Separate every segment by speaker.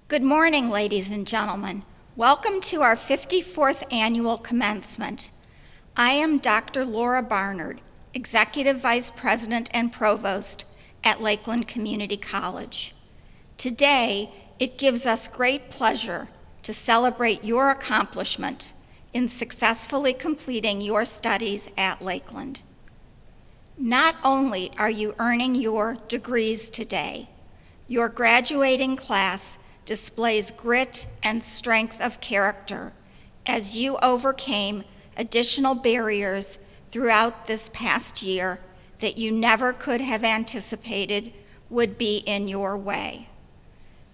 Speaker 1: Good morning, ladies and gentlemen. Welcome to our 54th annual commencement. I am Dr. Laura Barnard, Executive Vice President and Provost at Lakeland Community College. Today, it gives us great pleasure to celebrate your accomplishment in successfully completing your studies at Lakeland. Not only are you earning your degrees today, your graduating class displays grit and strength of character as you overcame additional barriers throughout this past year that you never could have anticipated would be in your way.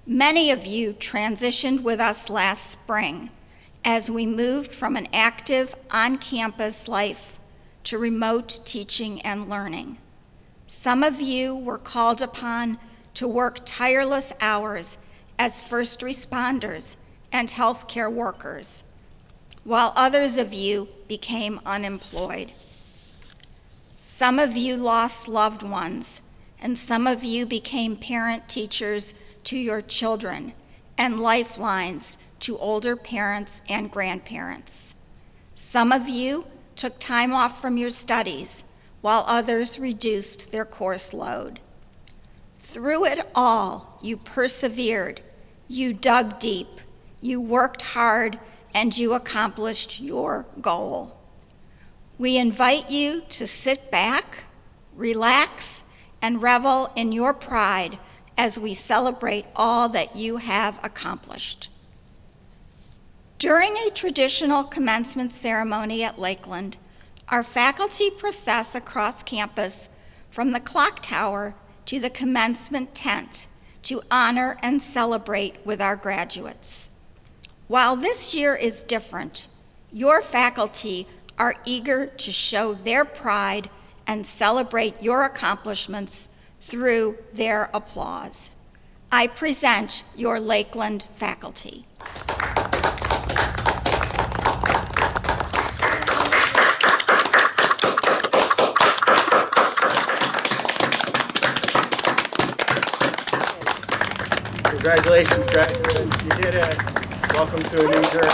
Speaker 1: Many of you transitioned with us last spring as we moved from an active on-campus life to remote teaching and learning. Some of you were called upon to work tireless hours as first responders and healthcare workers, while others of you became unemployed. Some of you lost loved ones, and some of you became parent teachers to your children and lifelines to older parents and grandparents. Some of you took time off from your studies, while others reduced their course load. Through it all, you persevered, you dug deep, you worked hard, and you accomplished your goal. We invite you to sit back, relax, and revel in your pride as we celebrate all that you have accomplished. During a traditional commencement ceremony at Lakeland, our faculty process across campus from the clock tower to the commencement tent to honor and celebrate with our graduates. While this year is different, your faculty are eager to show their pride and celebrate your accomplishments through their applause. I present your Lakeland faculty.
Speaker 2: Congratulations, graduates. You did it. Welcome to a new journey.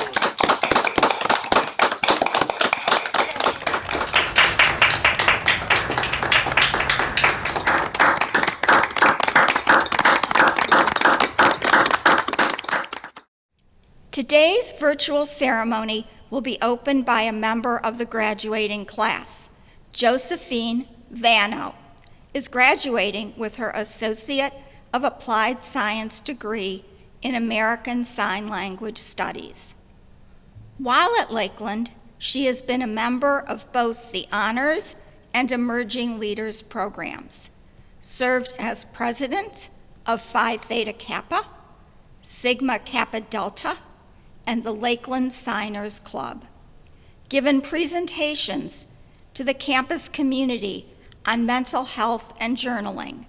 Speaker 1: Today's virtual ceremony will be opened by a member of the graduating class. Josephine Vano is graduating with her Associate of Applied Science degree in American Sign Language Studies. While at Lakeland, she has been a member of both the Honors and Emerging Leaders programs, served as president of Phi Theta Kappa, Sigma Kappa Delta, and the Lakeland Signers Club, given presentations to the campus community on mental health and journaling,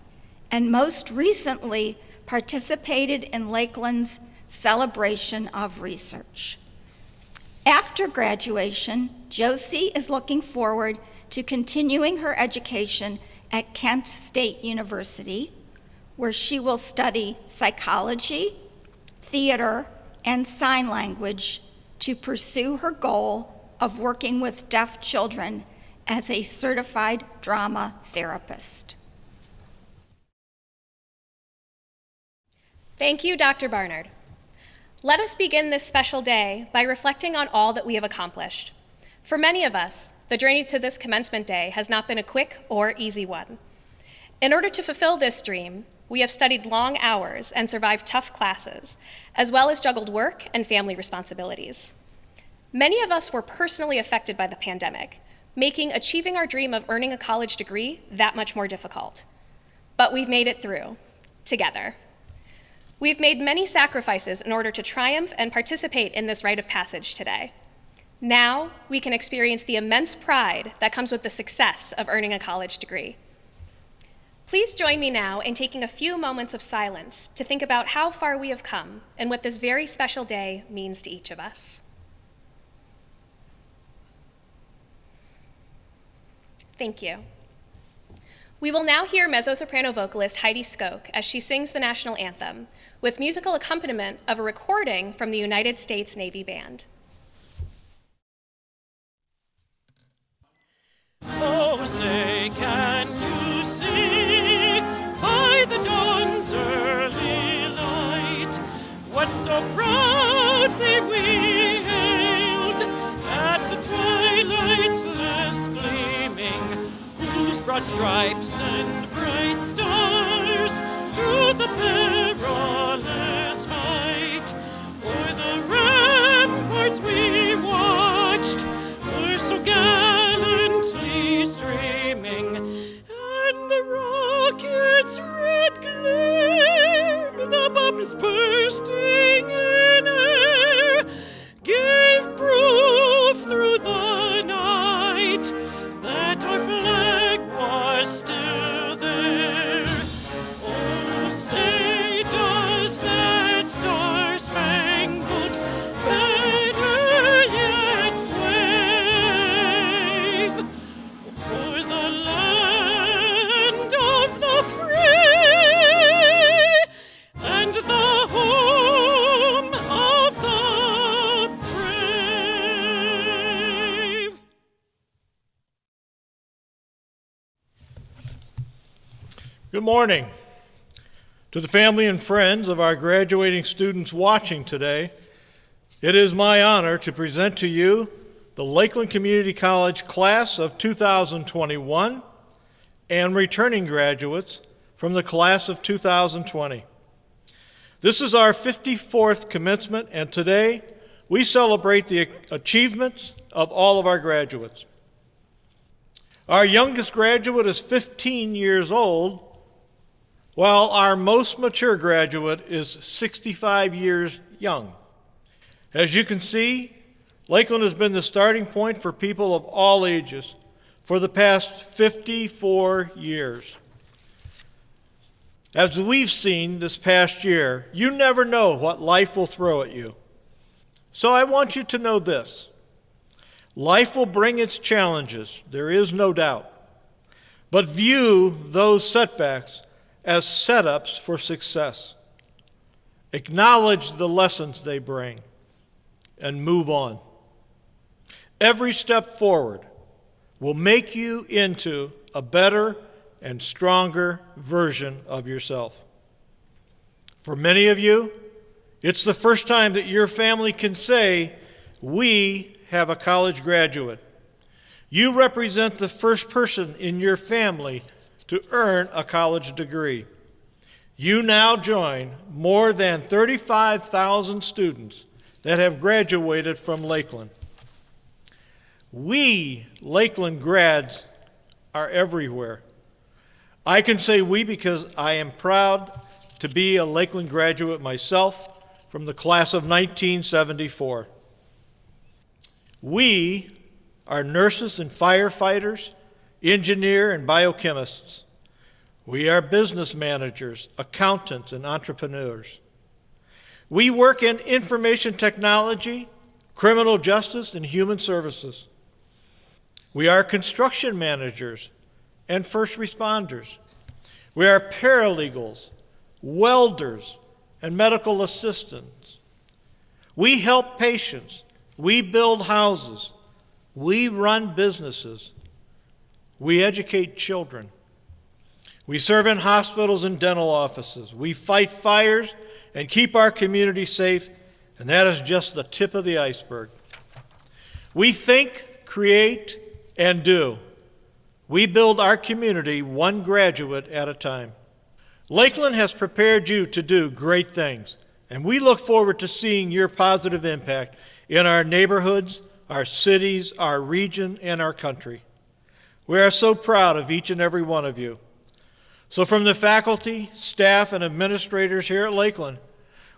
Speaker 1: and most recently participated in Lakeland's celebration of research. After graduation, Josie is looking forward to continuing her education at Kent State University, where she will study psychology, theater, and sign language to pursue her goal of working with deaf children as a certified drama therapist.
Speaker 3: Thank you, Dr. Barnard. Let us begin this special day by reflecting on all that we have accomplished. For many of us, the journey to this commencement day has not been a quick or easy one. In order to fulfill this dream, we have studied long hours and survived tough classes, as well as juggled work and family responsibilities. Many of us were personally affected by the pandemic, making achieving our dream of earning a college degree that much more difficult. But we've made it through, together. We've made many sacrifices in order to triumph and participate in this rite of passage today. Now, we can experience the immense pride that comes with the success of earning a college degree. Please join me now in taking a few moments of silence to think about how far we have come and what this very special day means to each of us. Thank you. We will now hear mezzo-soprano vocalist Heidi Skoke as she sings the national anthem, with musical accompaniment of a recording from the United States Navy Band.
Speaker 4: Oh, say, can you see by the dawn's early light what so proudly we hailed at the twilight's last gleaming, whose broad stripes and bright stars through the perilous fight o'er the ramparts we watched were so gallantly streaming, and the rocket's red glare, the bombs bursting in air, gave proof through the night that our flag was still there. Oh, say, does that star-spangled banner yet wave o'er the land of the free and the home of the brave?
Speaker 5: Good morning. To the family and friends of our graduating students watching today, it is my honor to present to you the Lakeland Community College class of 2021 and returning graduates from the class of 2020. This is our 54th commencement, and today we celebrate the achievements of all of our graduates. Our youngest graduate is 15 years old, while our most mature graduate is 65 years young. As you can see, Lakeland has been the starting point for people of all ages for the past 54 years. As we've seen this past year, you never know what life will throw at you. So I want you to know this. Life will bring its challenges, there is no doubt. But view those setbacks as setups for success. Acknowledge the lessons they bring and move on. Every step forward will make you into a better and stronger version of yourself. For many of you, it's the first time that your family can say, "We have a college graduate." You represent the first person in your family to earn a college degree. You now join more than 35,000 students that have graduated from Lakeland. We Lakeland grads are everywhere. I can say we because I am proud to be a Lakeland graduate myself from the class of 1974. We are nurses and firefighters, engineer and biochemists. We are business managers, accountants, and entrepreneurs. We work in information technology, criminal justice, and human services. We are construction managers and first responders. We are paralegals, welders, and medical assistants. We help patients. We build houses. We run businesses. We educate children. We serve in hospitals and dental offices. We fight fires and keep our community safe, and that is just the tip of the iceberg. We think, create, and do. We build our community one graduate at a time. Lakeland has prepared you to do great things, and we look forward to seeing your positive impact in our neighborhoods, our cities, our region, and our country. We are so proud of each and every one of you. So from the faculty, staff, and administrators here at Lakeland,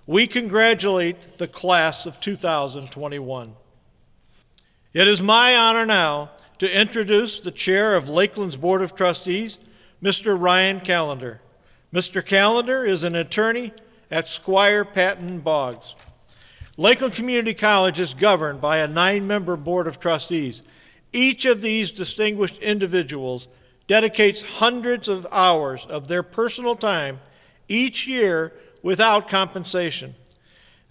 Speaker 5: we congratulate the class of 2021. It is my honor now to introduce the chair of Lakeland's Board of Trustees, Mr. Ryan Callender. Mr. Callender is an attorney at Squire Patton Boggs. Lakeland Community College is governed by a 9-member Board of Trustees. Each of these distinguished individuals dedicates hundreds of hours of their personal time each year without compensation.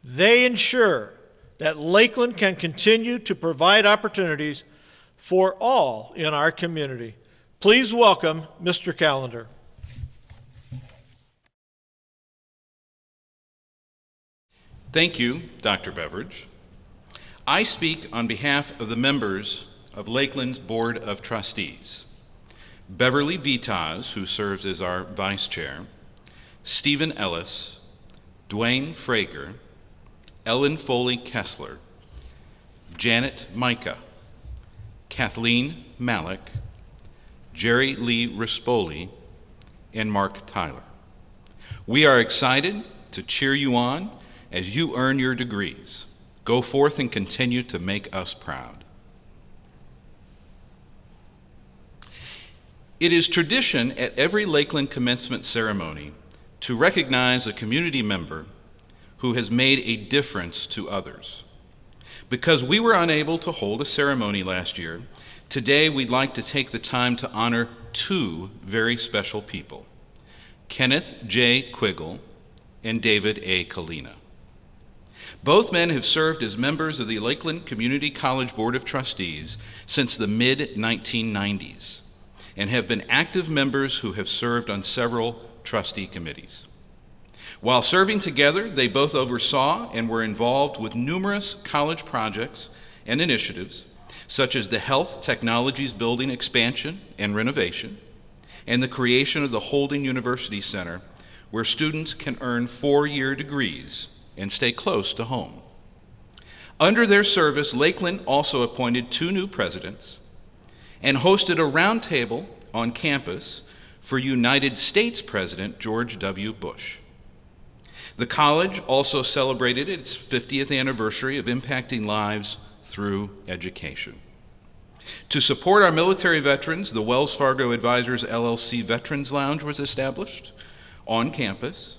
Speaker 5: They ensure that Lakeland can continue to provide opportunities for all in our community. Please welcome Mr. Callender.
Speaker 6: Thank you, Dr. Beveridge. I speak on behalf of the members of Lakeland's Board of Trustees: Beverly Vitas, who serves as our vice chair, Stephen Ellis, Dwayne Frager, Ellen Foley Kessler, Janet Micah, Kathleen Malik, Jerry Lee Rispoli, and Mark Tyler. We are excited to cheer you on as you earn your degrees. Go forth and continue to make us proud. It is tradition at every Lakeland commencement ceremony to recognize a community member who has made a difference to others. Because we were unable to hold a ceremony last year, today we'd like to take the time to honor two very special people: Kenneth J. Quiggle and David A. Kalina. Both men have served as members of the Lakeland Community College Board of Trustees since the mid-1990s and have been active members who have served on several trustee committees. While serving together, they both oversaw and were involved with numerous college projects and initiatives, such as the Health Technologies Building expansion and renovation, and the creation of the Holding University Center, where students can earn 4-year degrees and stay close to home. Under their service, Lakeland also appointed 2 new presidents and hosted a roundtable on campus for United States President George W. Bush. The college also celebrated its 50th anniversary of impacting lives through education. To support our military veterans, the Wells Fargo Advisors LLC Veterans Lounge was established on campus.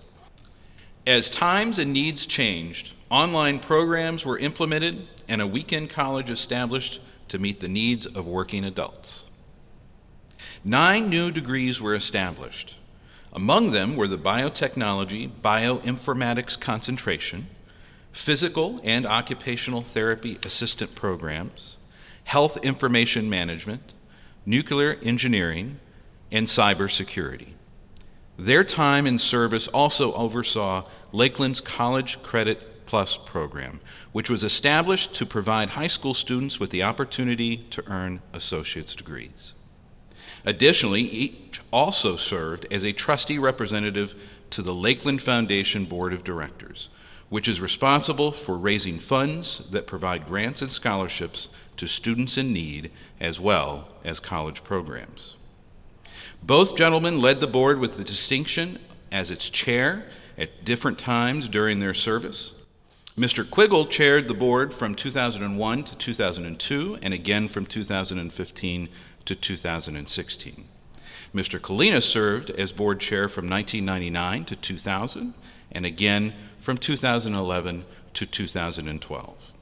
Speaker 6: As times and needs changed, online programs were implemented and a weekend college established to meet the needs of working adults. 9 new degrees were established. Among them were the biotechnology, bioinformatics concentration, physical and occupational therapy assistant programs, health information management, nuclear engineering, and cybersecurity. Their time in service also oversaw Lakeland's College Credit Plus program, which was established to provide high school students with the opportunity to earn associate's degrees. Additionally, each also served as a trustee representative to the Lakeland Foundation Board of Directors, which is responsible for raising funds that provide grants and scholarships to students in need, as well as college programs. Both gentlemen led the board with the distinction as its chair at different times during their service. Mr. Quiggle chaired the board from 2001 to 2002 and again from 2015 to 2016. Mr. Kalina served as board chair from 1999 to 2000 and again from 2011 to 2012.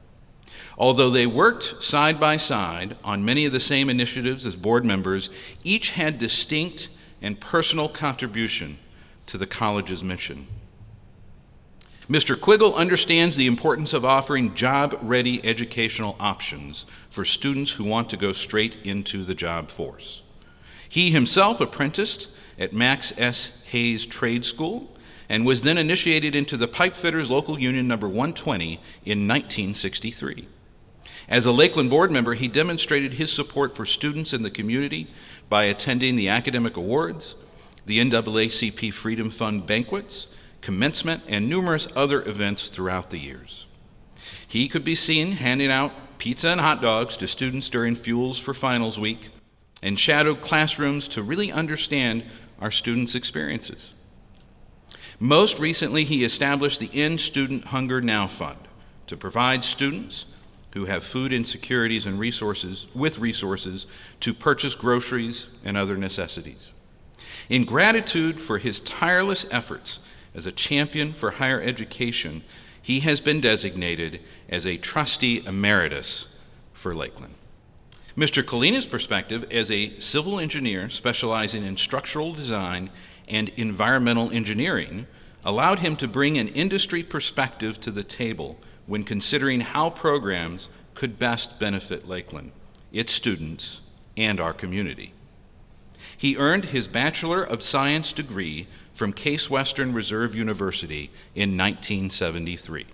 Speaker 6: Although they worked side by side on many of the same initiatives as board members, each had distinct and personal contribution to the college's mission. Mr. Quiggle understands the importance of offering job-ready educational options for students who want to go straight into the job force. He himself apprenticed at Max S. Hayes Trade School and was then initiated into the Pipefitters Local Union number 120 in 1963. As a Lakeland board member, he demonstrated his support for students in the community by attending the academic awards, the NAACP Freedom Fund banquets, commencement, and numerous other events throughout the years. He could be seen handing out pizza and hot dogs to students during Fuels for Finals Week and shadowed classrooms to really understand our students' experiences. Most recently, he established the End Student Hunger Now Fund to provide students who have food insecurities and resources to purchase groceries and other necessities. In gratitude for his tireless efforts as a champion for higher education, he has been designated as a trustee emeritus for Lakeland. Mr. Kalina's perspective as a civil engineer specializing in structural design and environmental engineering allowed him to bring an industry perspective to the table when considering how programs could best benefit Lakeland, its students, and our community. He earned his Bachelor of Science degree from Case Western Reserve University in 1973.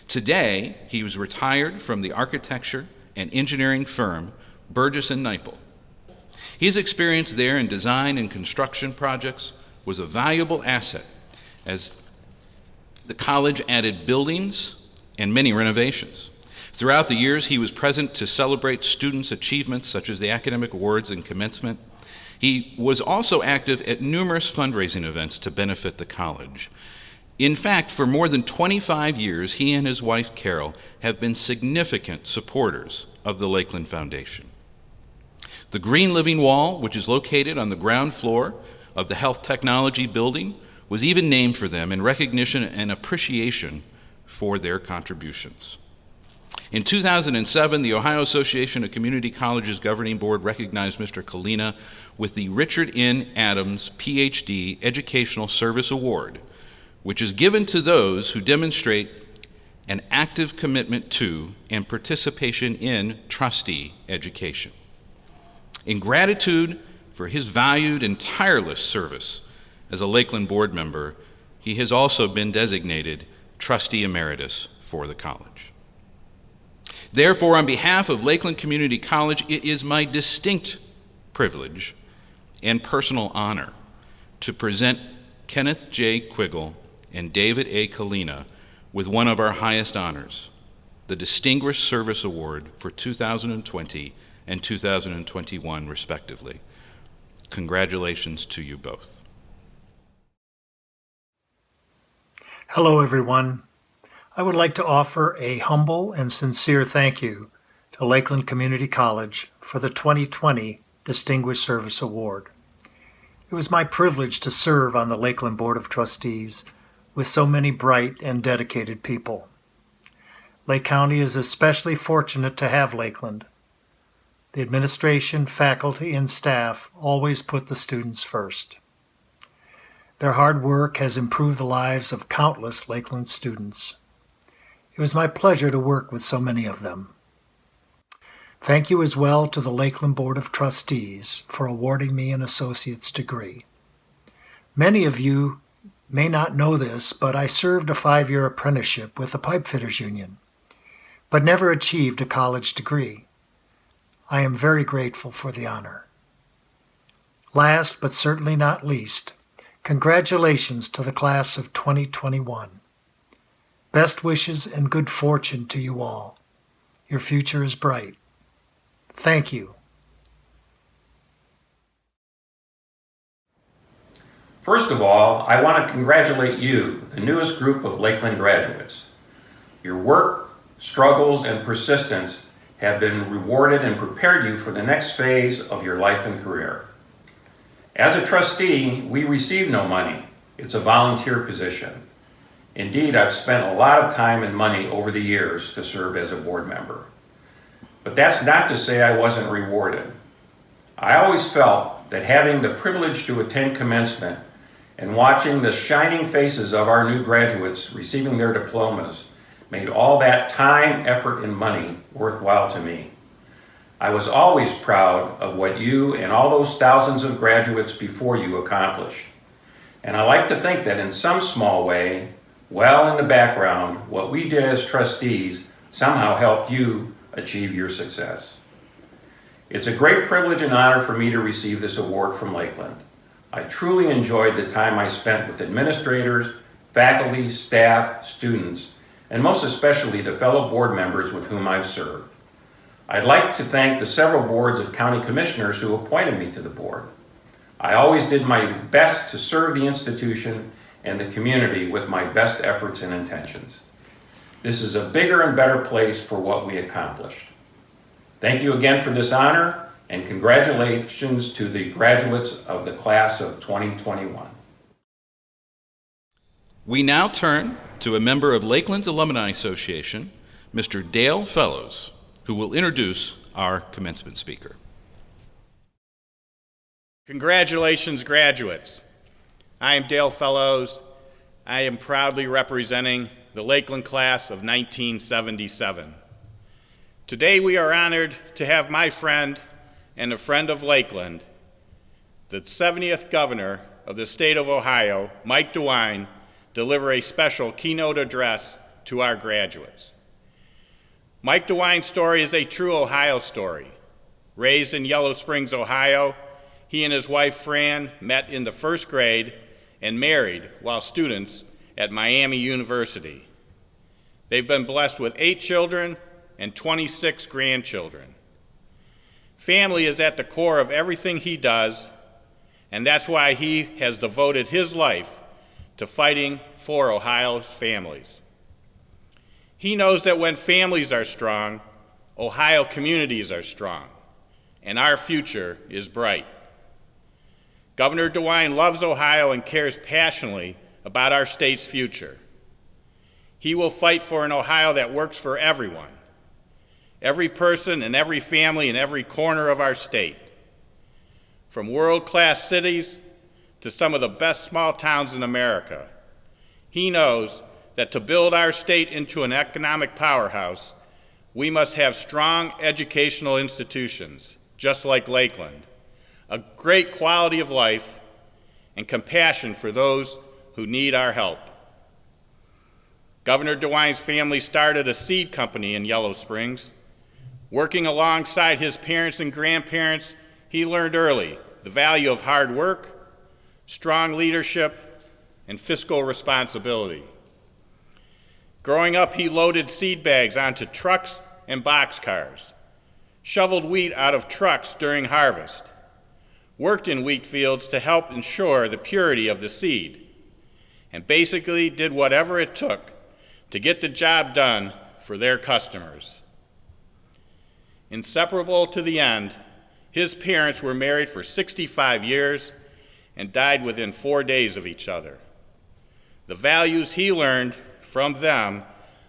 Speaker 6: Today, he was retired from the architecture and engineering firm Burgess & Nyepel. His experience there in design and construction projects was a valuable asset as the college added buildings and many renovations. Throughout the years, he was present to celebrate students' achievements such as the academic awards and commencement. He was also active at numerous fundraising events to benefit the college. In fact, for more than 25 years, he and his wife, Carol, have been significant supporters of the Lakeland Foundation. The Green Living Wall, which is located on the ground floor of the Health Technology Building, was even named for them in recognition and appreciation for their contributions. In 2007, the Ohio Association of Community Colleges Governing Board recognized Mr. Kalina with the Richard N. Adams, Ph.D. Educational Service Award, which is given to those who demonstrate an active commitment to and participation in trustee education. In gratitude for his valued and tireless service as a Lakeland board member, he has also been designated trustee emeritus for the college. Therefore, on behalf of Lakeland Community College, it is my distinct privilege and personal honor to present Kenneth J. Quiggle and David A. Kalina with one of our highest honors, the Distinguished Service Award for 2020 and 2021, respectively. Congratulations to you both.
Speaker 7: Hello, everyone. I would like to offer a humble and sincere thank you to Lakeland Community College for the 2020 Distinguished Service Award. It was my privilege to serve on the Lakeland Board of Trustees with so many bright and dedicated people. Lake County is especially fortunate to have Lakeland. The administration, faculty, and staff always put the students first. Their hard work has improved the lives of countless Lakeland students. It was my pleasure to work with so many of them. Thank you as well to the Lakeland Board of Trustees for awarding me an associate's degree. Many of you may not know this, but I served a 5-year apprenticeship with the Pipe Fitters Union, but never achieved a college degree. I am very grateful for the honor. Last, but certainly not least, congratulations to the class of 2021. Best wishes and good fortune to you all. Your future is bright. Thank you.
Speaker 8: First of all, I want to congratulate you, the newest group of Lakeland graduates. Your work, struggles, and persistence have been rewarded and prepared you for the next phase of your life and career. As a trustee, we receive no money. It's a volunteer position. Indeed, I've spent a lot of time and money over the years to serve as a board member. But that's not to say I wasn't rewarded. I always felt that having the privilege to attend commencement and watching the shining faces of our new graduates receiving their diplomas made all that time, effort, and money worthwhile to me. I was always proud of what you and all those thousands of graduates before you accomplished. And I like to think that in some small way, well in the background, what we did as trustees somehow helped you achieve your success. It's a great privilege and honor for me to receive this award from Lakeland. I truly enjoyed the time I spent with administrators, faculty, staff, students, and most especially the fellow board members with whom I've served. I'd like to thank the several boards of county commissioners who appointed me to the board. I always did my best to serve the institution and the community with my best efforts and intentions. This is a bigger and better place for what we accomplished. Thank you again for this honor, and congratulations to the graduates of the class of 2021.
Speaker 6: We now turn to a member of Lakeland's Alumni Association, Mr. Dale Fellows, who will introduce our commencement speaker.
Speaker 2: Congratulations, graduates. I am Dale Fellows. I am proudly representing the Lakeland class of 1977. Today we are honored to have my friend and a friend of Lakeland, the 70th governor of the state of Ohio, Mike DeWine, deliver a special keynote address to our graduates. Mike DeWine's story is a true Ohio story. Raised in Yellow Springs, Ohio, he and his wife Fran met in the first grade and married while students at Miami University. They've been blessed with 8 children and 26 grandchildren. Family is at the core of everything he does, and that's why he has devoted his life to fighting for Ohio's families. He knows that when families are strong, Ohio communities are strong, and our future is bright. Governor DeWine loves Ohio and cares passionately about our state's future. He will fight for an Ohio that works for everyone, every person and every family in every corner of our state. From world-class cities to some of the best small towns in America, he knows that to build our state into an economic powerhouse, we must have strong educational institutions, just like Lakeland, a great quality of life, and compassion for those who need our help. Governor DeWine's family started a seed company in Yellow Springs. Working alongside his parents and grandparents, he learned early the value of hard work, strong leadership, and fiscal responsibility. Growing up, he loaded seed bags onto trucks and boxcars, shoveled wheat out of trucks during harvest, worked in wheat fields to help ensure the purity of the seed, and basically did whatever it took to get the job done for their customers. Inseparable to the end, his parents were married for 65 years and died within 4 days of each other. The values he learned from them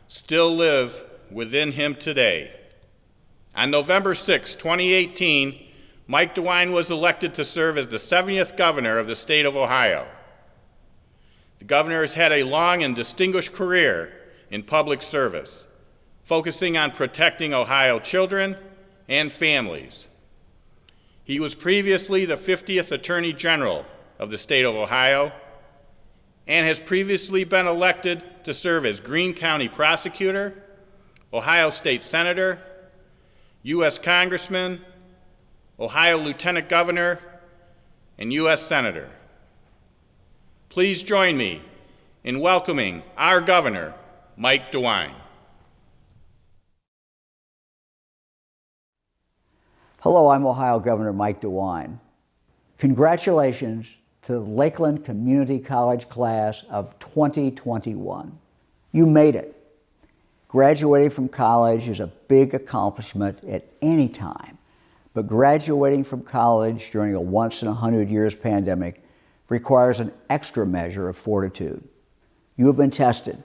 Speaker 2: still live within him today. On November 6, 2018, Mike DeWine was elected to serve as the 70th governor of the state of Ohio. The governor has had a long and distinguished career in public service, focusing on protecting Ohio children and families. He was previously the 50th Attorney General of the state of Ohio and has previously been elected to serve as Greene County Prosecutor, Ohio State Senator, U.S. Congressman, Ohio Lieutenant Governor, and U.S. Senator. Please join me in welcoming our Governor, Mike DeWine.
Speaker 9: Hello, I'm Ohio Governor Mike DeWine. Congratulations to the Lakeland Community College class of 2021. You made it. Graduating from college is a big accomplishment at any time, but graduating from college during a once-in-100 years pandemic requires an extra measure of fortitude. You have been tested,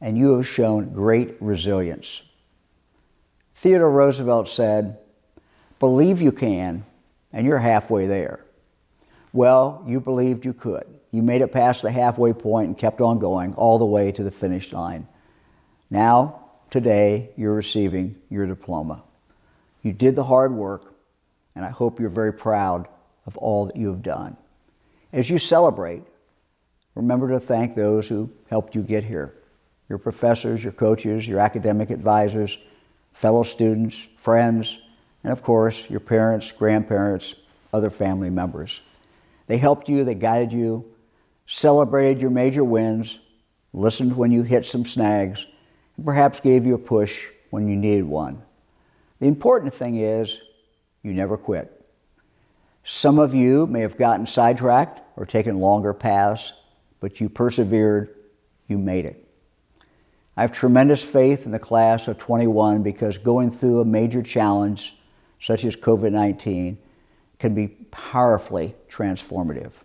Speaker 9: and you have shown great resilience. Theodore Roosevelt said, "Believe you can, and you're halfway there." Well, you believed you could. You made it past the halfway point and kept on going all the way to the finish line. Now, today, you're receiving your diploma. You did the hard work, and I hope you're very proud of all that you have done. As you celebrate, remember to thank those who helped you get here. Your professors, your coaches, your academic advisors, fellow students, friends, and of course, your parents, grandparents, other family members. They helped you, they guided you, celebrated your major wins, listened when you hit some snags, and perhaps gave you a push when you needed one. The important thing is, you never quit. Some of you may have gotten sidetracked or taken longer paths, but you persevered, you made it. I have tremendous faith in the class of 21 because going through a major challenge such as COVID-19 can be powerfully transformative.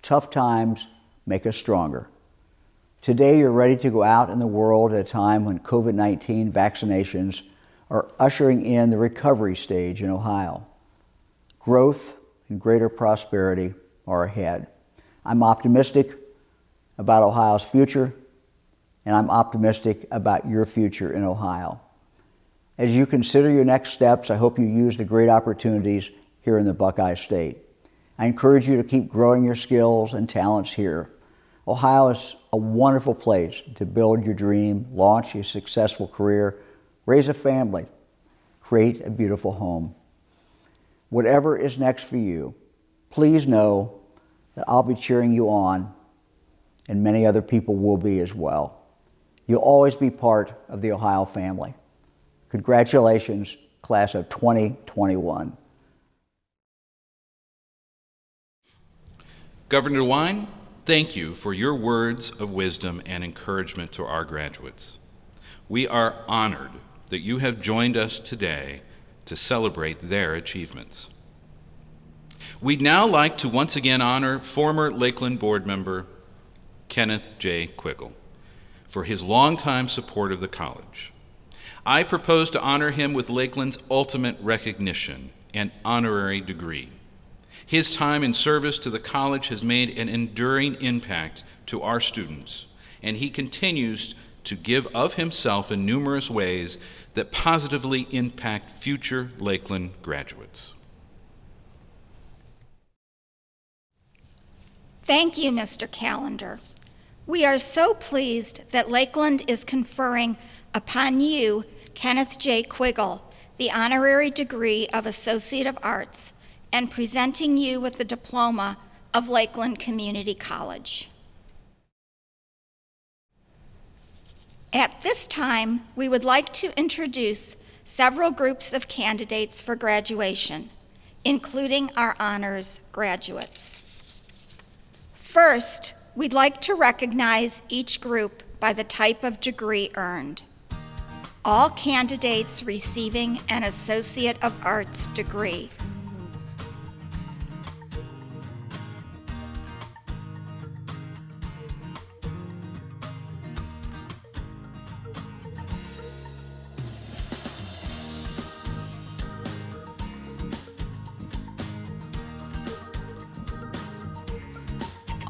Speaker 9: Tough times make us stronger. Today you're ready to go out in the world at a time when COVID-19 vaccinations are ushering in the recovery stage in Ohio. Growth and greater prosperity are ahead. I'm optimistic about Ohio's future, and I'm optimistic about your future in Ohio. As you consider your next steps, I hope you use the great opportunities here in the Buckeye State. I encourage you to keep growing your skills and talents here. Ohio is a wonderful place to build your dream, launch a successful career, raise a family, create a beautiful home. Whatever is next for you, please know that I'll be cheering you on, and many other people will be as well. You'll always be part of the Ohio family. Congratulations, class of 2021.
Speaker 6: Governor DeWine, thank you for your words of wisdom and encouragement to our graduates. We are honored that you have joined us today to celebrate their achievements. We'd now like to once again honor former Lakeland board member Kenneth J. Quiggle for his longtime support of the college. I propose to honor him with Lakeland's ultimate recognition, an honorary degree. His time in service to the college has made an enduring impact to our students, and he continues to give of himself in numerous ways that positively impact future Lakeland graduates.
Speaker 1: Thank you, Mr. Callender. We are so pleased that Lakeland is conferring upon you, Kenneth J. Quiggle, the honorary degree of Associate of Arts, and presenting you with the diploma of Lakeland Community College. At this time, we would like to introduce several groups of candidates for graduation, including our honors graduates. First, we'd like to recognize each group by the type of degree earned. All candidates receiving an Associate of Arts degree.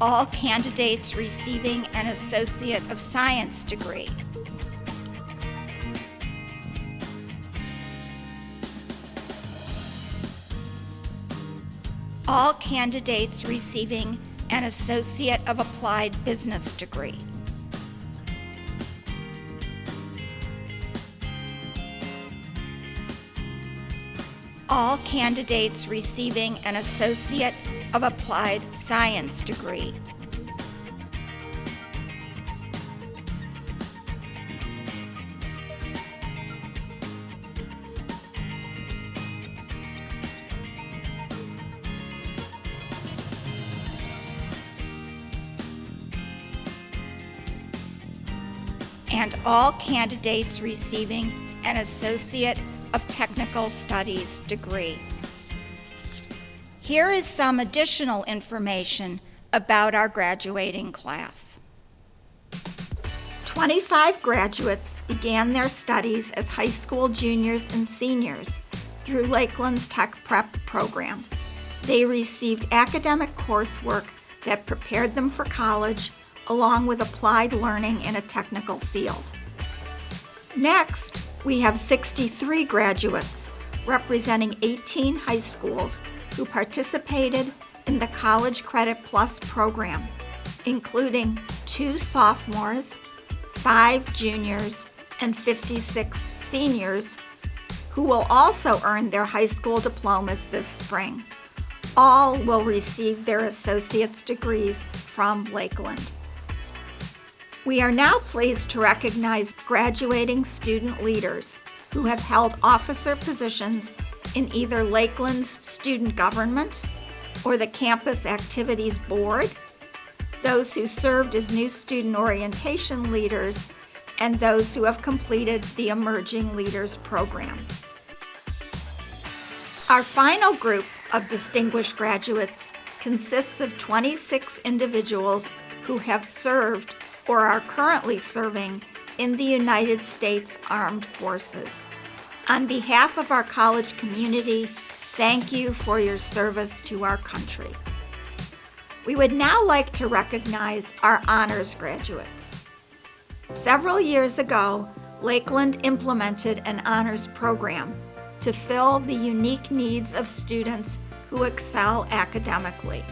Speaker 1: All candidates receiving an Associate of Science degree. All candidates receiving an Associate of Applied Business degree. All candidates receiving an Associate of Applied Science degree. And all candidates receiving an Associate of Technical Studies degree. Here is some additional information about our graduating class. 25 graduates began their studies as high school juniors and seniors through Lakeland's Tech Prep program. They received academic coursework that prepared them for college, along with applied learning in a technical field. Next, we have 63 graduates representing 18 high schools who participated in the College Credit Plus program, including 2 sophomores, 5 juniors, and 56 seniors who will also earn their high school diplomas this spring. All will receive their associate's degrees from Lakeland. We are now pleased to recognize graduating student leaders who have held officer positions in either Lakeland's student government or the Campus Activities Board, those who served as new student orientation leaders, and those who have completed the Emerging Leaders program. Our final group of distinguished graduates consists of 26 individuals who have served or are currently serving in the United States Armed Forces. On behalf of our college community, thank you for your service to our country. We would now like to recognize our honors graduates. Several years ago, Lakeland implemented an honors program to fill the unique needs of students who excel academically.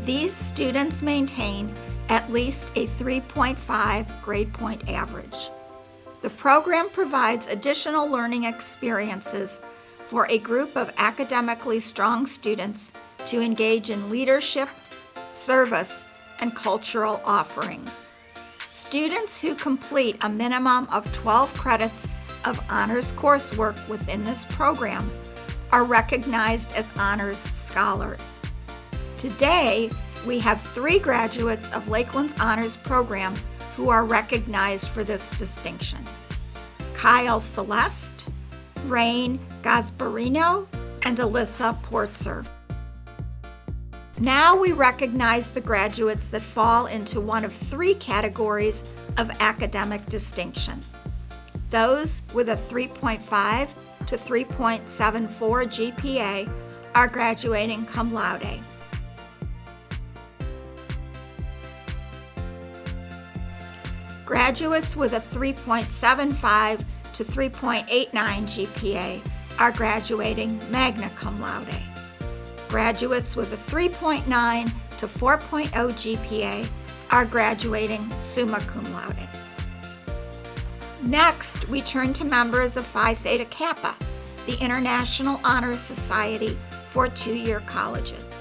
Speaker 1: These students maintain at least a 3.5 grade point average. The program provides additional learning experiences for a group of academically strong students to engage in leadership, service, and cultural offerings. Students who complete a minimum of 12 credits of honors coursework within this program are recognized as honors scholars. Today, we have 3 graduates of Lakeland's honors program who are recognized for this distinction: Kyle Celeste, Rain Gasparino, and Alyssa Portzer. Now we recognize the graduates that fall into one of 3 categories of academic distinction. Those with a 3.5 to 3.74 GPA are graduating cum laude. Graduates with a 3.75 to 3.89 GPA are graduating magna cum laude. Graduates with a 3.9 to 4.0 GPA are graduating summa cum laude. Next, we turn to members of Phi Theta Kappa, the International Honor Society for 2-year colleges.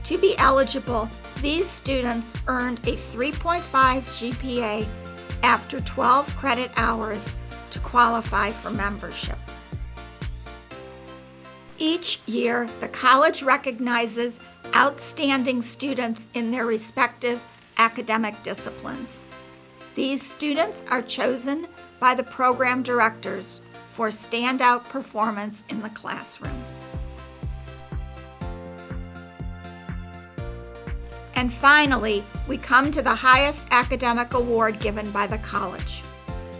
Speaker 1: To be eligible, these students earned a 3.5 GPA after 12 credit hours to qualify for membership. Each year, the college recognizes outstanding students in their respective academic disciplines. These students are chosen by the program directors for standout performance in the classroom. And finally, we come to the highest academic award given by the college.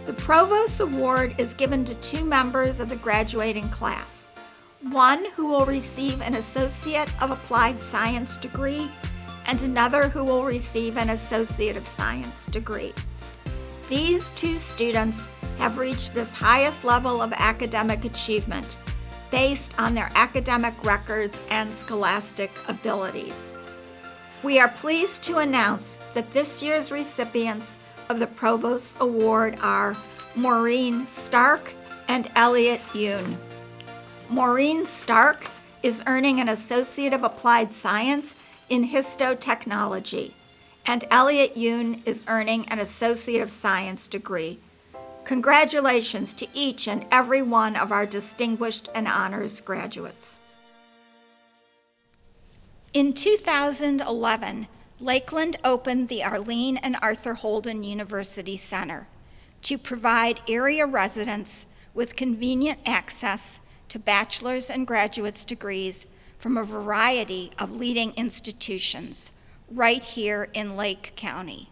Speaker 1: The Provost Award is given to 2 members of the graduating class, one who will receive an Associate of Applied Science degree and another who will receive an Associate of Science degree. These 2 students have reached this highest level of academic achievement based on their academic records and scholastic abilities. We are pleased to announce that this year's recipients of the Provost Award are Maureen Stark and Elliot Yoon. Maureen Stark is earning an Associate of Applied Science in Histotechnology, and Elliot Yoon is earning an Associate of Science degree. Congratulations to each and every one of our distinguished and honors graduates. In 2011, Lakeland opened the Arlene and Arthur Holden University Center to provide area residents with convenient access to bachelor's and graduate's degrees from a variety of leading institutions right here in Lake County.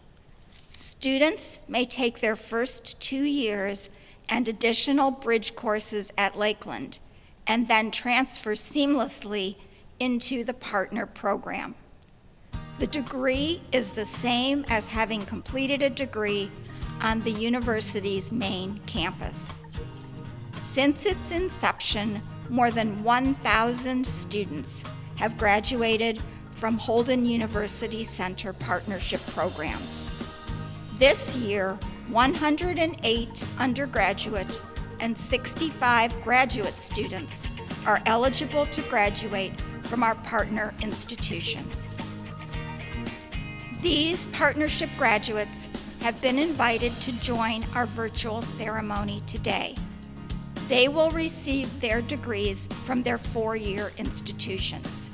Speaker 1: Students may take their first 2 years and additional bridge courses at Lakeland and then transfer seamlessly into the partner program. The degree is the same as having completed a degree on the university's main campus. Since its inception, more than 1,000 students have graduated from Holden University Center partnership programs. This year, 108 undergraduate and 65 graduate students are eligible to graduate from our partner institutions. These partnership graduates have been invited to join our virtual ceremony today. They will receive their degrees from their 4-year institutions.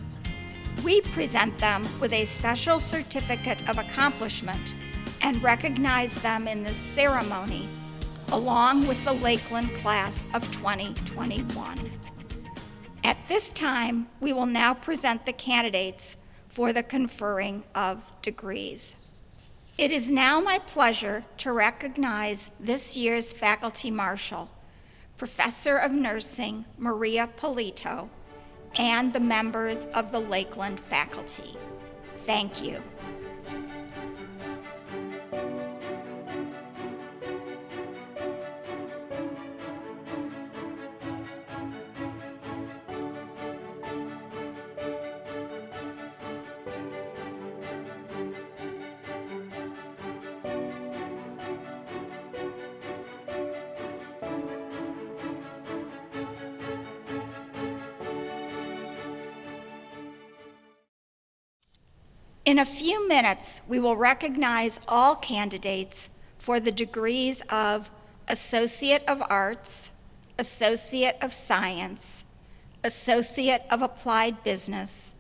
Speaker 1: We present them with a special certificate of accomplishment and recognize them in this ceremony, along with the Lakeland class of 2021. At this time, we will now present the candidates for the conferring of degrees. It is now my pleasure to recognize this year's Faculty Marshal, Professor of Nursing Maria Polito, and the members of the Lakeland faculty. Thank you. In a few minutes, we will recognize all candidates for the degrees of Associate of Arts, Associate of Science, Associate of Applied Business,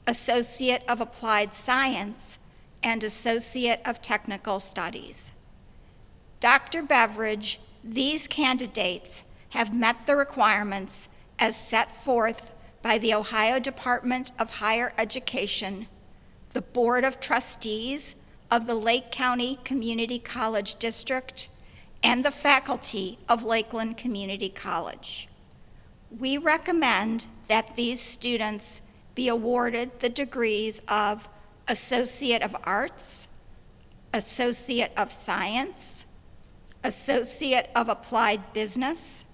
Speaker 1: Associate of Applied Science, and Associate of Technical Studies. Dr. Beveridge, these candidates have met the requirements as set forth by the Ohio Department of Higher Education, the Board of Trustees of the Lake County Community College District, and the faculty of Lakeland Community College. We recommend that these students be awarded the degrees of Associate of Arts, Associate of Science, Associate of Applied Business,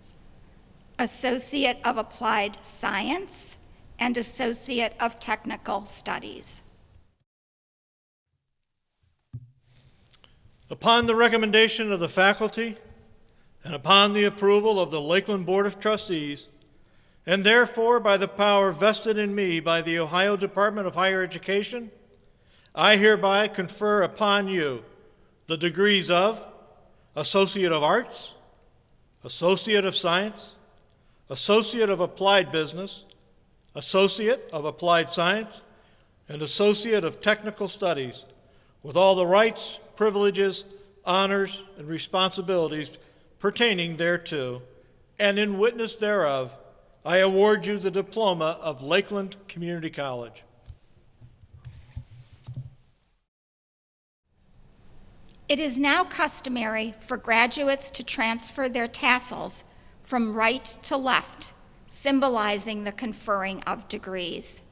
Speaker 1: Associate of Applied Science, and Associate of Technical Studies.
Speaker 5: Upon the recommendation of the faculty and upon the approval of the Lakeland Board of Trustees, and therefore by the power vested in me by the Ohio Department of Higher Education, I hereby confer upon you the degrees of Associate of Arts, Associate of Science, Associate of Applied Business, Associate of Applied Science, and Associate of Technical Studies, with all the rights, privileges, honors, and responsibilities pertaining thereto, and in witness thereof, I award you the diploma of Lakeland Community College.
Speaker 1: It is now customary for graduates to transfer their tassels from right to left, symbolizing the conferring of degrees.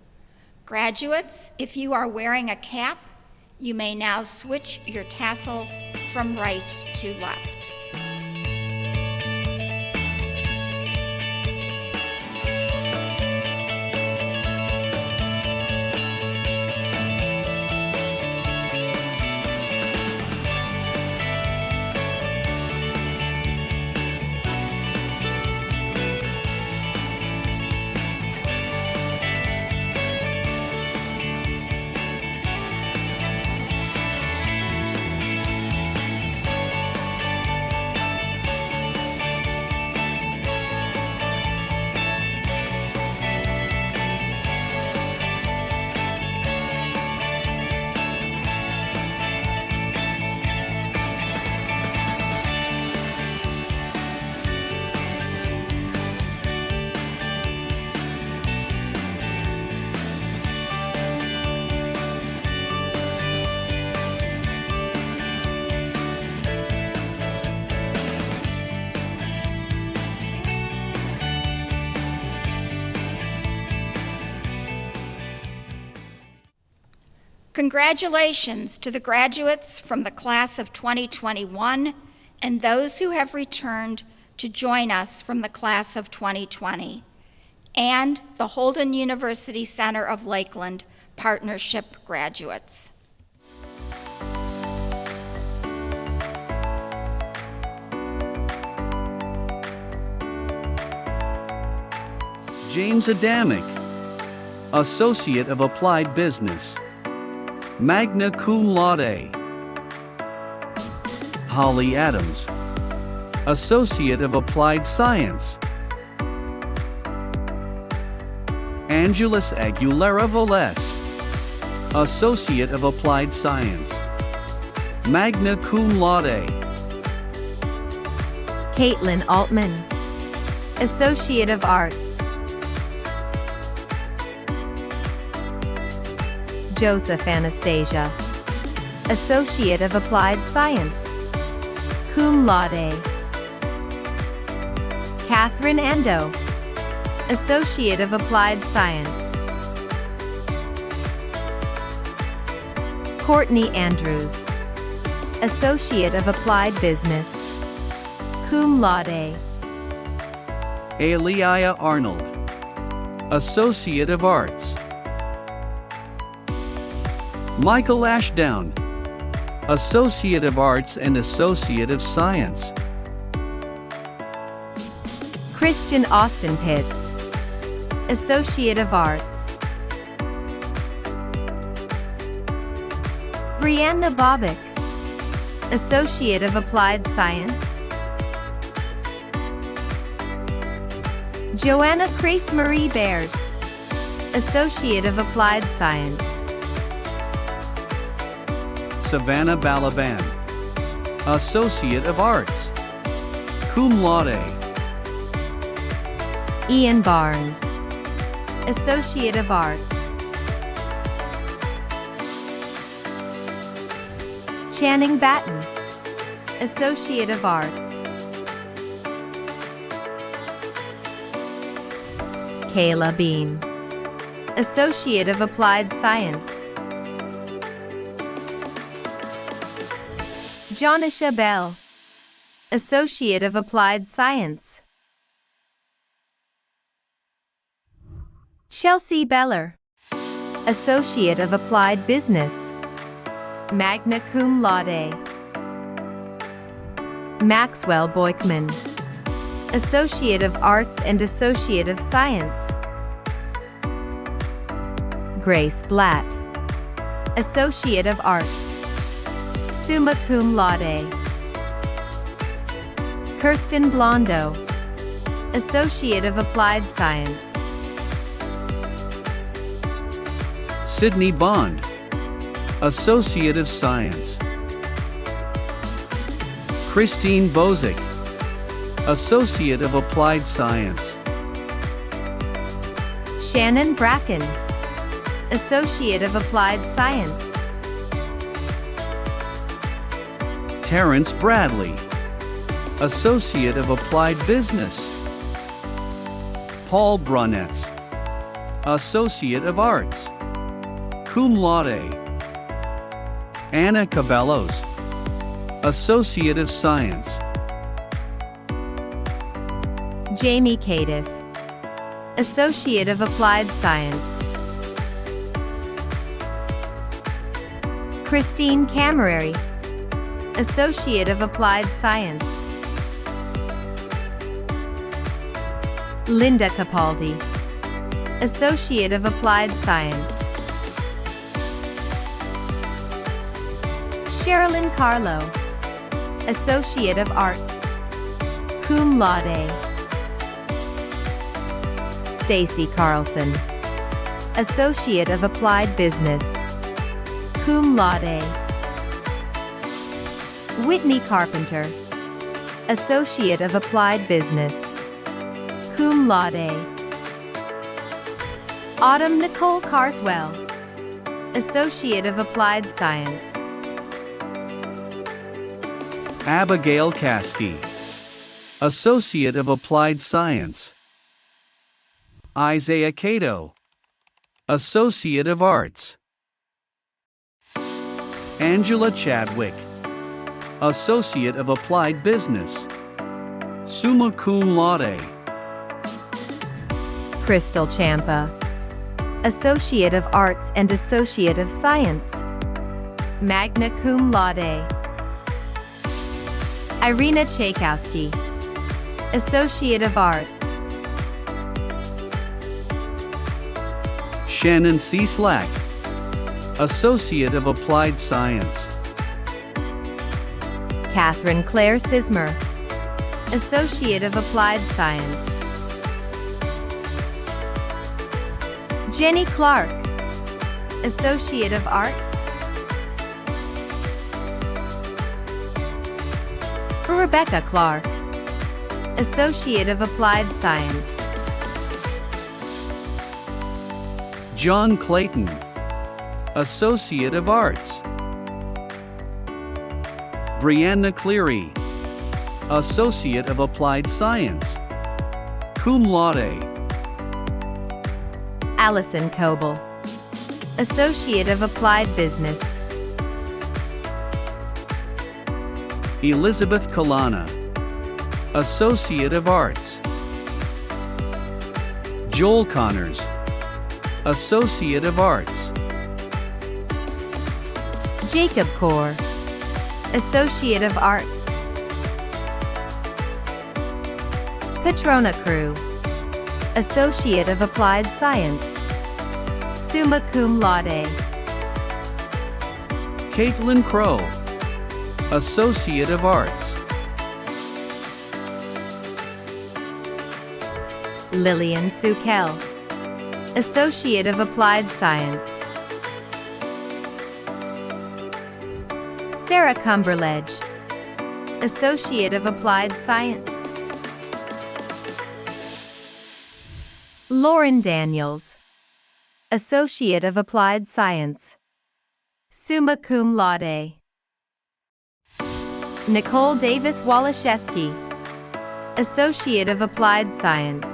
Speaker 1: Graduates, if you are wearing a cap, you may now switch your tassels from right to left. Congratulations to the graduates from the class of 2021 and those who have returned to join us from the class of 2020, and the Holden University Center of Lakeland Partnership graduates.
Speaker 10: James Adamic, Associate of Applied Business, magna cum laude. Holly Adams, Associate of Applied Science. Angeles Aguilera Velez, Associate of Applied Science, magna cum laude.
Speaker 11: Caitlin Altman, Associate of Arts. Joseph Anastasia, Associate of Applied Science, cum laude. Catherine Ando, Associate of Applied Science. Courtney Andrews, Associate of Applied Business, cum laude.
Speaker 10: Alia Arnold, Associate of Arts. Michael Ashdown, Associate of Arts and Associate of Science.
Speaker 11: Christian Austin Pitts, Associate of Arts. Brianna Bobick, Associate of Applied Science. Joanna Grace Marie Baird, Associate of Applied Science.
Speaker 10: Savannah Balaban, Associate of Arts, cum laude.
Speaker 11: Ian Barnes, Associate of Arts. Channing Batten, Associate of Arts. Kayla Beam, Associate of Applied Science. Jonisha Bell, Associate of Applied Science. Chelsea Beller, Associate of Applied Business, magna cum laude. Maxwell Boykman, Associate of Arts and Associate of Science. Grace Blatt, Associate of Arts, summa cum laude. Kirsten Blondo, Associate of Applied Science.
Speaker 10: Sydney Bond, Associate of Science. Christine Bozick, Associate of Applied Science.
Speaker 11: Shannon Bracken, Associate of Applied Science.
Speaker 10: Terrence Bradley, Associate of Applied Business. Paul Brunetz, Associate of Arts, cum laude. Anna Cabellos, Associate of Science.
Speaker 11: Jamie Cadiff, Associate of Applied Science. Christine Camerary, Associate of Applied Science. Linda Capaldi, Associate of Applied Science. Sherilyn Carlo, Associate of Arts, cum laude. Stacy Carlson, Associate of Applied Business, cum laude. Whitney Carpenter, Associate of Applied Business, cum laude. Autumn Nicole Carswell, Associate of Applied Science.
Speaker 10: Abigail Caskey, Associate of Applied Science. Isaiah Cato, Associate of Arts. Angela Chadwick, Associate of Applied Business, summa cum laude.
Speaker 11: Crystal Champa, Associate of Arts and Associate of Science, magna cum laude. Irina Tchaikovsky, Associate of Arts.
Speaker 10: Shannon C. Slack, Associate of Applied Science.
Speaker 11: Catherine Claire Sismer, Associate of Applied Science. Jenny Clark, Associate of Arts. Rebecca Clark, Associate of Applied Science.
Speaker 10: John Clayton, Associate of Arts. Brianna Cleary, Associate of Applied Science. cum laude.
Speaker 11: Allison Coble, Associate of Applied Business.
Speaker 10: Elizabeth Kalana, Associate of Arts. Joel Connors, Associate of Arts.
Speaker 11: Jacob Kaur, Associate of Arts. Patrona Crew, Associate of Applied Science. Summa cum laude.
Speaker 10: Caitlin Crow, Associate of Arts.
Speaker 11: Lillian Sukel, Associate of Applied Science. Sarah Cumberledge, Associate of Applied Science. Lauren Daniels, Associate of Applied Science. Summa cum laude. Nicole Davis Waliszewski, Associate of Applied Science.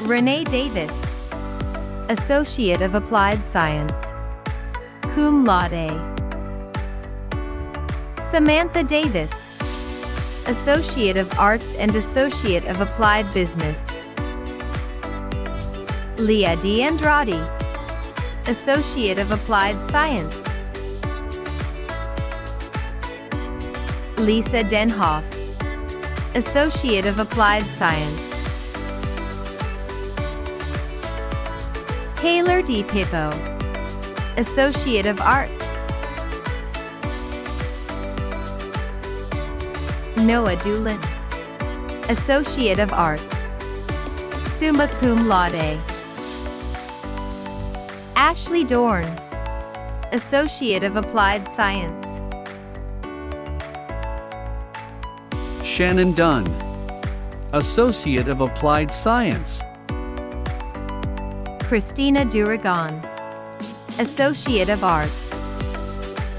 Speaker 11: Renee Davis, Associate of Applied Science. Cum laude. Samantha Davis, Associate of Arts and Associate of Applied Business. Leah D. Andrade, Associate of Applied Science. Lisa Denhoff, Associate of Applied Science. Taylor D. Pippo, Associate of Arts. Noah Doolin, Associate of Arts. Summa cum laude. Ashley Dorn, Associate of Applied Science.
Speaker 10: Shannon Dunn, Associate of Applied Science.
Speaker 11: Christina Duragon, Associate of Arts.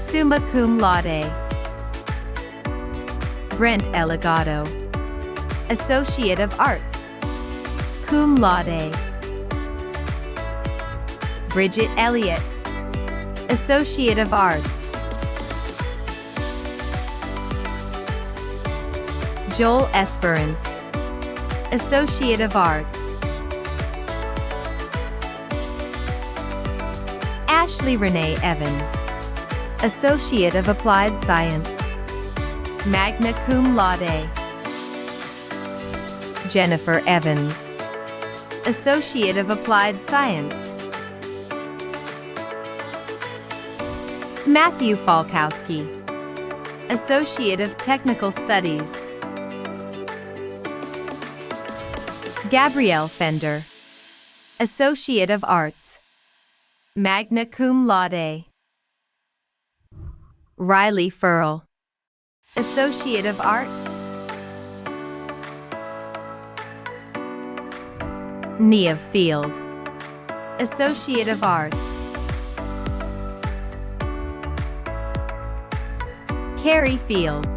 Speaker 11: Summa cum laude. Brent Eligado, Associate of Arts. Cum laude. Bridget Elliott, Associate of Arts. Joel Esperance, Associate of Arts. Ashley Renee Evan, Associate of Applied Science. Magna cum laude. Jennifer Evans, Associate of Applied Science. Matthew Falkowski, Associate of Technical Studies. Gabrielle Fender, Associate of Arts. Magna cum laude. Riley Furl, Associate of Arts. Nia Field, Associate of Arts. Carrie Fields,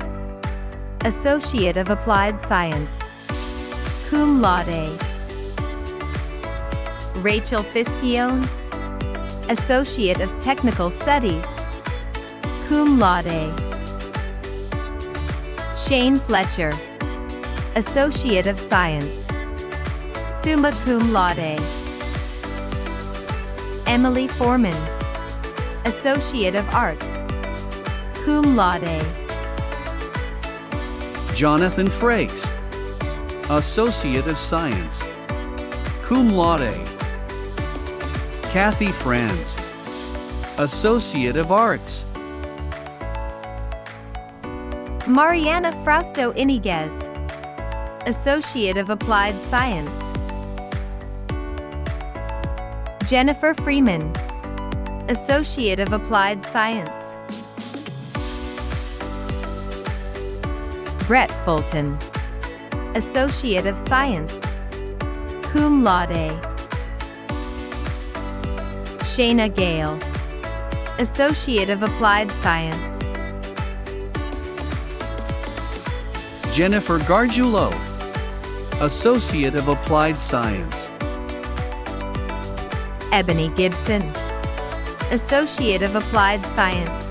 Speaker 11: Associate of Applied Science. Cum laude. Rachel Fischione, Associate of Technical Studies. Cum laude. Shane Fletcher, Associate of Science. Summa cum laude. Emily Foreman, Associate of Arts. Cum laude.
Speaker 10: Jonathan Frakes, Associate of Science. Cum laude. Kathy Franz, Associate of Arts.
Speaker 11: Mariana Frausto Iniguez, Associate of Applied Science. Jennifer Freeman, Associate of Applied Science. Brett Fulton, Associate of Science. Cum laude. Shayna Gale, Associate of Applied Science.
Speaker 10: Jennifer Gargiulo, Associate of Applied Science.
Speaker 11: Ebony Gibson, Associate of Applied Science.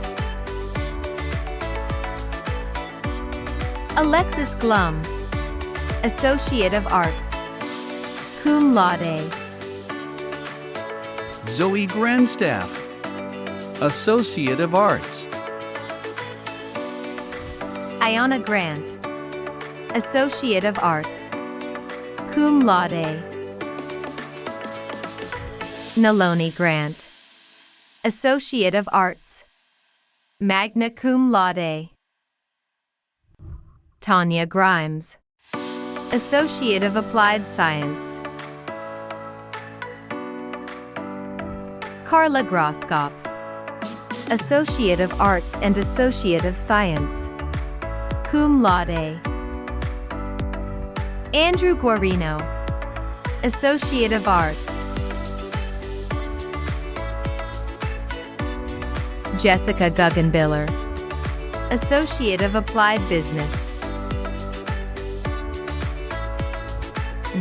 Speaker 11: Alexis Glum, Associate of Arts, cum laude.
Speaker 10: Zoe Grandstaff, Associate of Arts.
Speaker 11: Ayana Grant, Associate of Arts, cum laude. Naloni Grant, Associate of Arts, magna cum laude. Tanya Grimes, Associate of Applied Science. Carla Groskop, Associate of Arts and Associate of Science, cum laude. Andrew Guarino, Associate of Arts. Jessica Guggenbiller, Associate of Applied Business.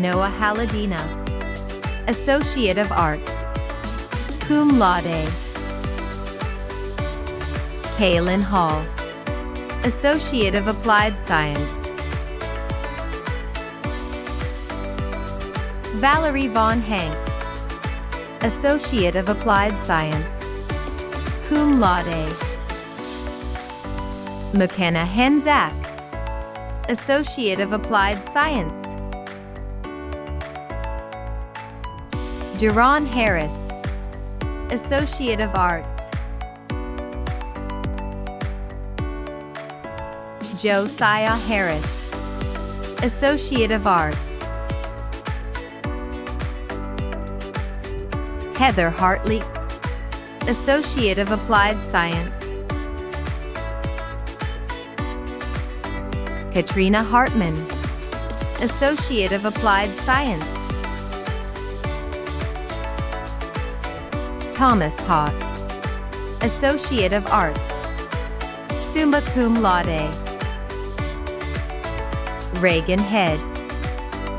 Speaker 11: Noah Haladina, Associate of Arts, cum laude. Kaylin Hall, Associate of Applied Science. Valerie Von Hanks, Associate of Applied Science, cum laude. McKenna Henzak, Associate of Applied Science. Duran Harris, Associate of Arts. Josiah Harris, Associate of Arts. Heather Hartley, Associate of Applied Science. Katrina Hartman, Associate of Applied Science. Thomas Hott, Associate of Arts, summa cum laude. Reagan Head,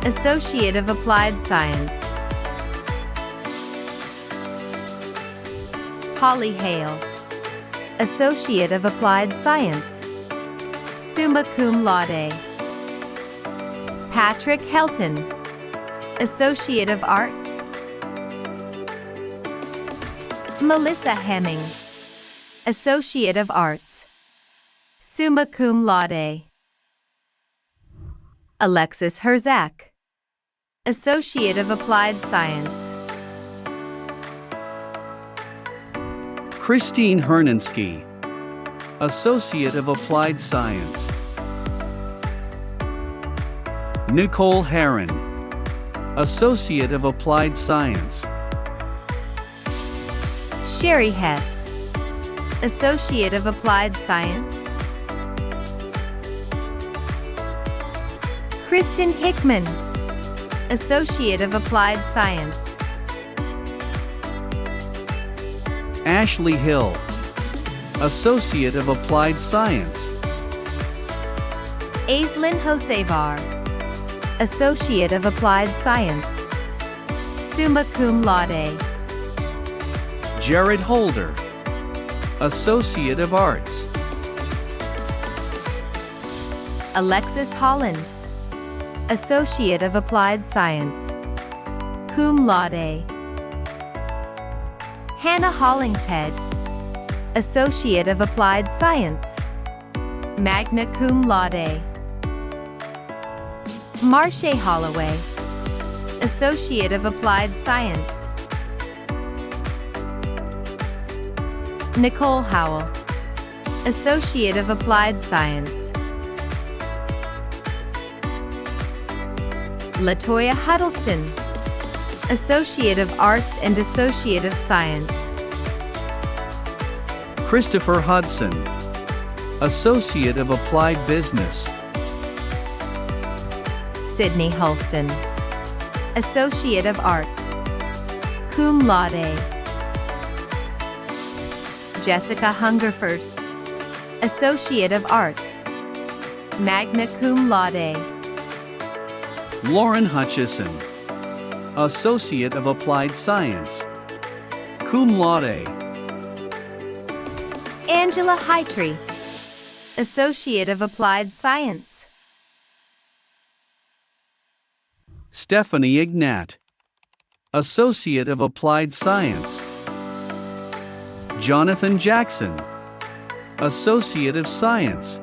Speaker 11: Associate of Applied Science. Holly Hale, Associate of Applied Science, summa cum laude. Patrick Helton, Associate of Arts. Melissa Hemming, Associate of Arts, summa cum laude. Alexis Herzak, Associate of Applied Science.
Speaker 10: Christine Hernansky, Associate of Applied Science. Nicole Herron, Associate of Applied Science.
Speaker 11: Sherry Hess, Associate of Applied Science. Kristen Hickman, Associate of Applied Science.
Speaker 10: Ashley Hill, Associate of Applied Science.
Speaker 11: Aislinn Josevar, Associate of Applied Science, summa cum laude.
Speaker 10: Jared Holder, Associate of Arts.
Speaker 11: Alexis Holland, Associate of Applied Science, cum laude. Hannah Hollingshead, Associate of Applied Science, magna cum laude. Marche Holloway, Associate of Applied Science. Nicole Howell, Associate of Applied Science. Latoya Huddleston, Associate of Arts and Associate of Science.
Speaker 10: Christopher Hudson, Associate of Applied Business.
Speaker 11: Sydney Holston, Associate of Arts, cum laude. Jessica Hungerford, Associate of Arts, magna cum laude.
Speaker 10: Lauren Hutchison, Associate of Applied Science, cum laude.
Speaker 11: Angela Heitree, Associate of Applied Science.
Speaker 10: Stephanie Ignat, Associate of Applied Science. Jonathan Jackson, Associate of Science.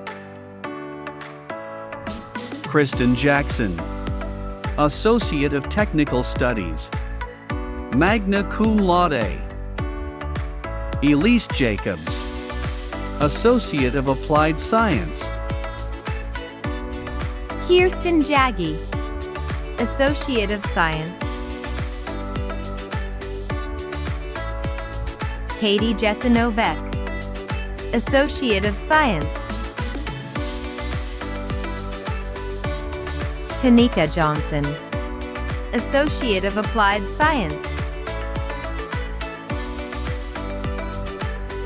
Speaker 10: Kristen Jackson, Associate of Technical Studies, magna cum laude. Elise Jacobs, Associate of Applied Science.
Speaker 11: Kirsten Jaggi, Associate of Science. Katie Jessinovec, Associate of Science. Tanika Johnson, Associate of Applied Science.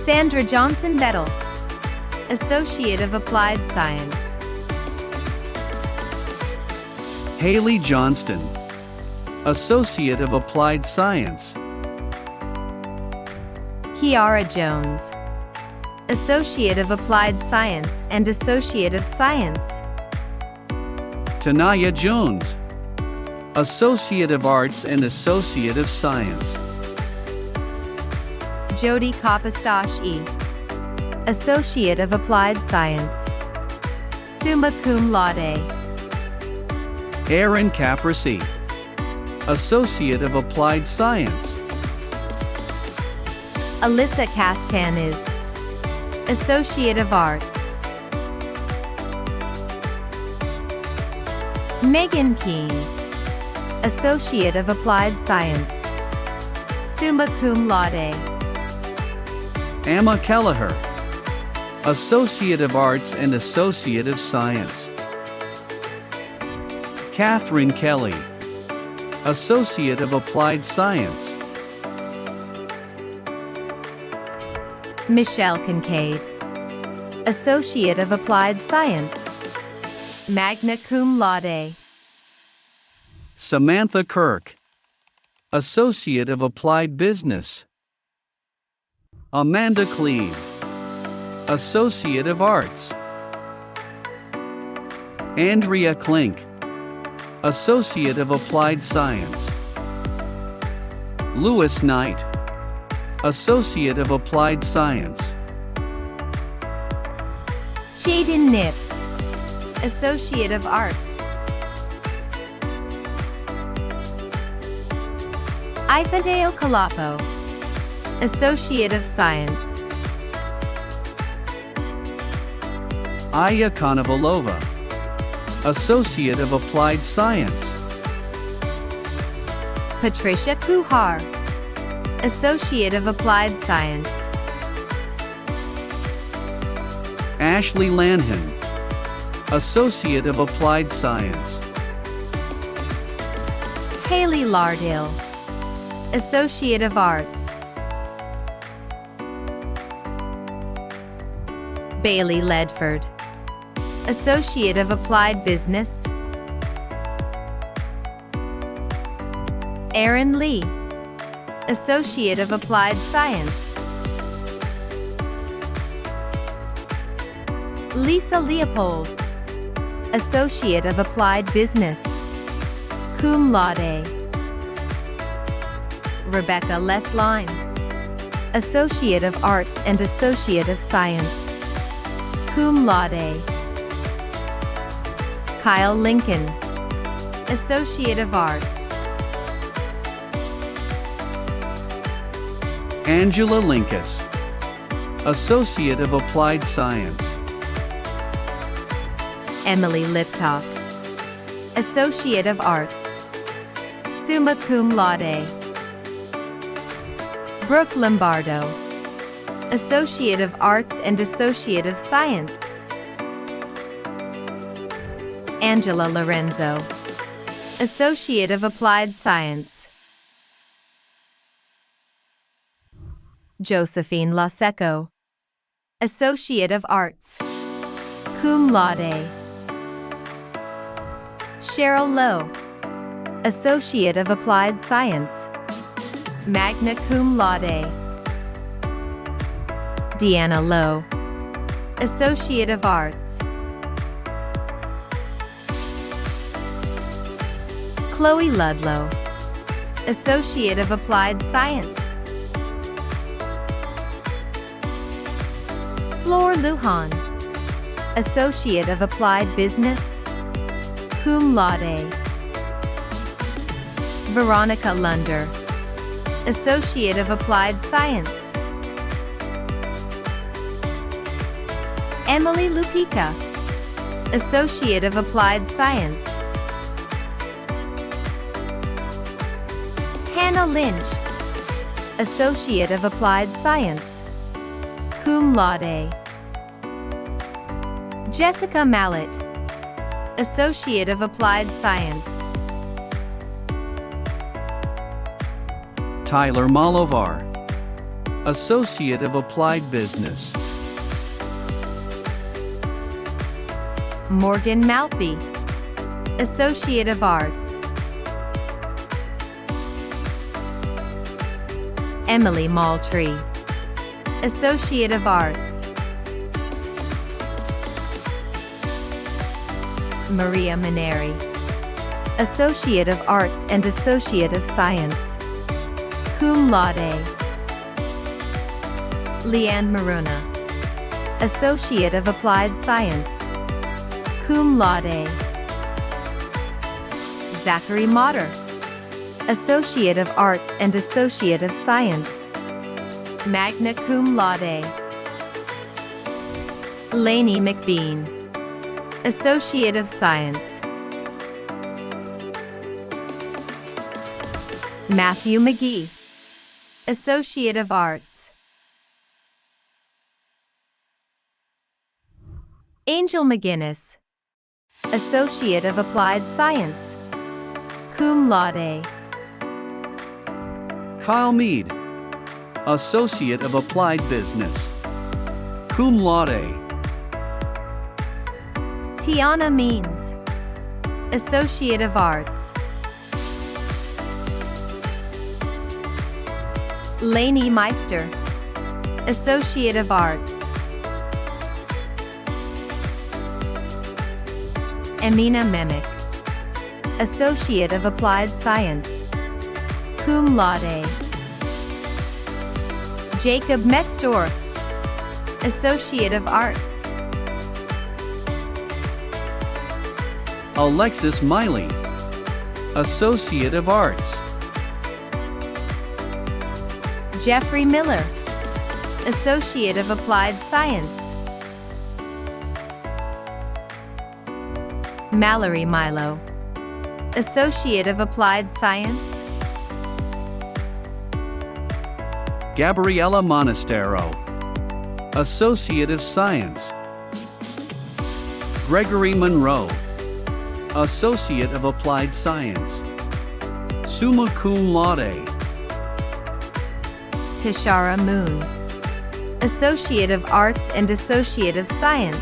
Speaker 11: Sandra Johnson Bettel, Associate of Applied Science.
Speaker 10: Haley Johnston, Associate of Applied Science.
Speaker 11: Kiara Jones, Associate of Applied Science and Associate of Science.
Speaker 10: Tanaya Jones, Associate of Arts and Associate of Science.
Speaker 11: Jody Kapastashi, Associate of Applied Science. Summa cum laude.
Speaker 10: Aaron Caprese, Associate of Applied Science.
Speaker 11: Alyssa Castanis, Associate of Arts. Megan Keene, Associate of Applied Science. Summa cum laude.
Speaker 10: Emma Kelleher, Associate of Arts and Associate of Science. Catherine Kelly, Associate of Applied Science.
Speaker 11: Michelle Kincaid, Associate of Applied Science. Magna cum laude.
Speaker 10: Samantha Kirk, Associate of Applied Business. Amanda Cleve, Associate of Arts. Andrea Klink, Associate of Applied Science. Lewis Knight, Associate of Applied Science.
Speaker 11: Jaden Nip, Associate of Arts. Ifadeo Kalapo, Associate of Science.
Speaker 10: Aya Konovalova, Associate of Applied Science.
Speaker 11: Patricia Kuhar, Associate of Applied Science.
Speaker 10: Ashley Lanhan, Associate of Applied Science.
Speaker 11: Haley Lardale, Associate of Arts. Bailey Ledford, Associate of Applied Business. Aaron Lee, Associate of Applied Science. Lisa Leopold, Associate of Applied Business. Cum laude. Rebecca Lesline, Associate of Arts and Associate of Science. Cum laude. Kyle Lincoln, Associate of Arts.
Speaker 10: Angela Linkus, Associate of Applied Science.
Speaker 11: Emily Liptoff, Associate of Arts. Summa cum laude. Brooke Lombardo, Associate of Arts and Associate of Science. Angela Lorenzo, Associate of Applied Science. Josephine Laseco, Associate of Arts. Cum laude. Cheryl Lowe, Associate of Applied Science, magna cum laude. Deanna Lowe, Associate of Arts. Chloe Ludlow, Associate of Applied Science. Flor Lujan, Associate of Applied Business, cum laude. Veronica Lunder, Associate of Applied Science. Emily Lupica, Associate of Applied Science. Hannah Lynch, Associate of Applied Science, cum laude. Jessica Mallett, Associate of Applied Science.
Speaker 10: Tyler Malovar, Associate of Applied Business.
Speaker 11: Morgan Maltby, Associate of Arts. Emily Maltree, Associate of Arts. Maria Maneri, Associate of Arts and Associate of Science, cum laude. Leanne Maruna, Associate of Applied Science, cum laude. Zachary Motter, Associate of Arts and Associate of Science, magna cum laude. Lainey McBean, Associate of Science. Matthew McGee, Associate of Arts. Angel McGinnis, Associate of Applied Science, cum laude.
Speaker 10: Kyle Mead, Associate of Applied Business, cum laude.
Speaker 11: Tiana Means, Associate of Arts. Lainey Meister, Associate of Arts. Amina Memick, Associate of Applied Science, cum laude. Jacob Metzdorf, Associate of Arts.
Speaker 10: Alexis Miley, Associate of Arts.
Speaker 11: Jeffrey Miller, Associate of Applied Science. Mallory Milo, Associate of Applied Science.
Speaker 10: Gabriella Monastero, Associate of Science. Gregory Monroe, Associate of Applied Science, summa cum laude.
Speaker 11: Tishara Moon, Associate of Arts and Associate of Science.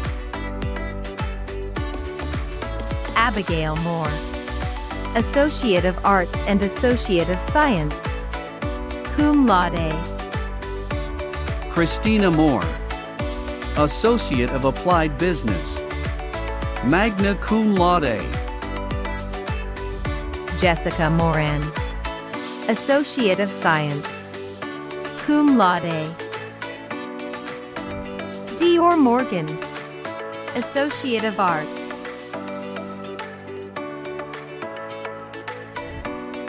Speaker 11: Abigail Moore, Associate of Arts and Associate of Science, cum laude.
Speaker 10: Christina Moore, Associate of Applied Business, magna cum laude.
Speaker 11: Jessica Moran, Associate of Science, cum laude. Dior Morgan, Associate of Arts.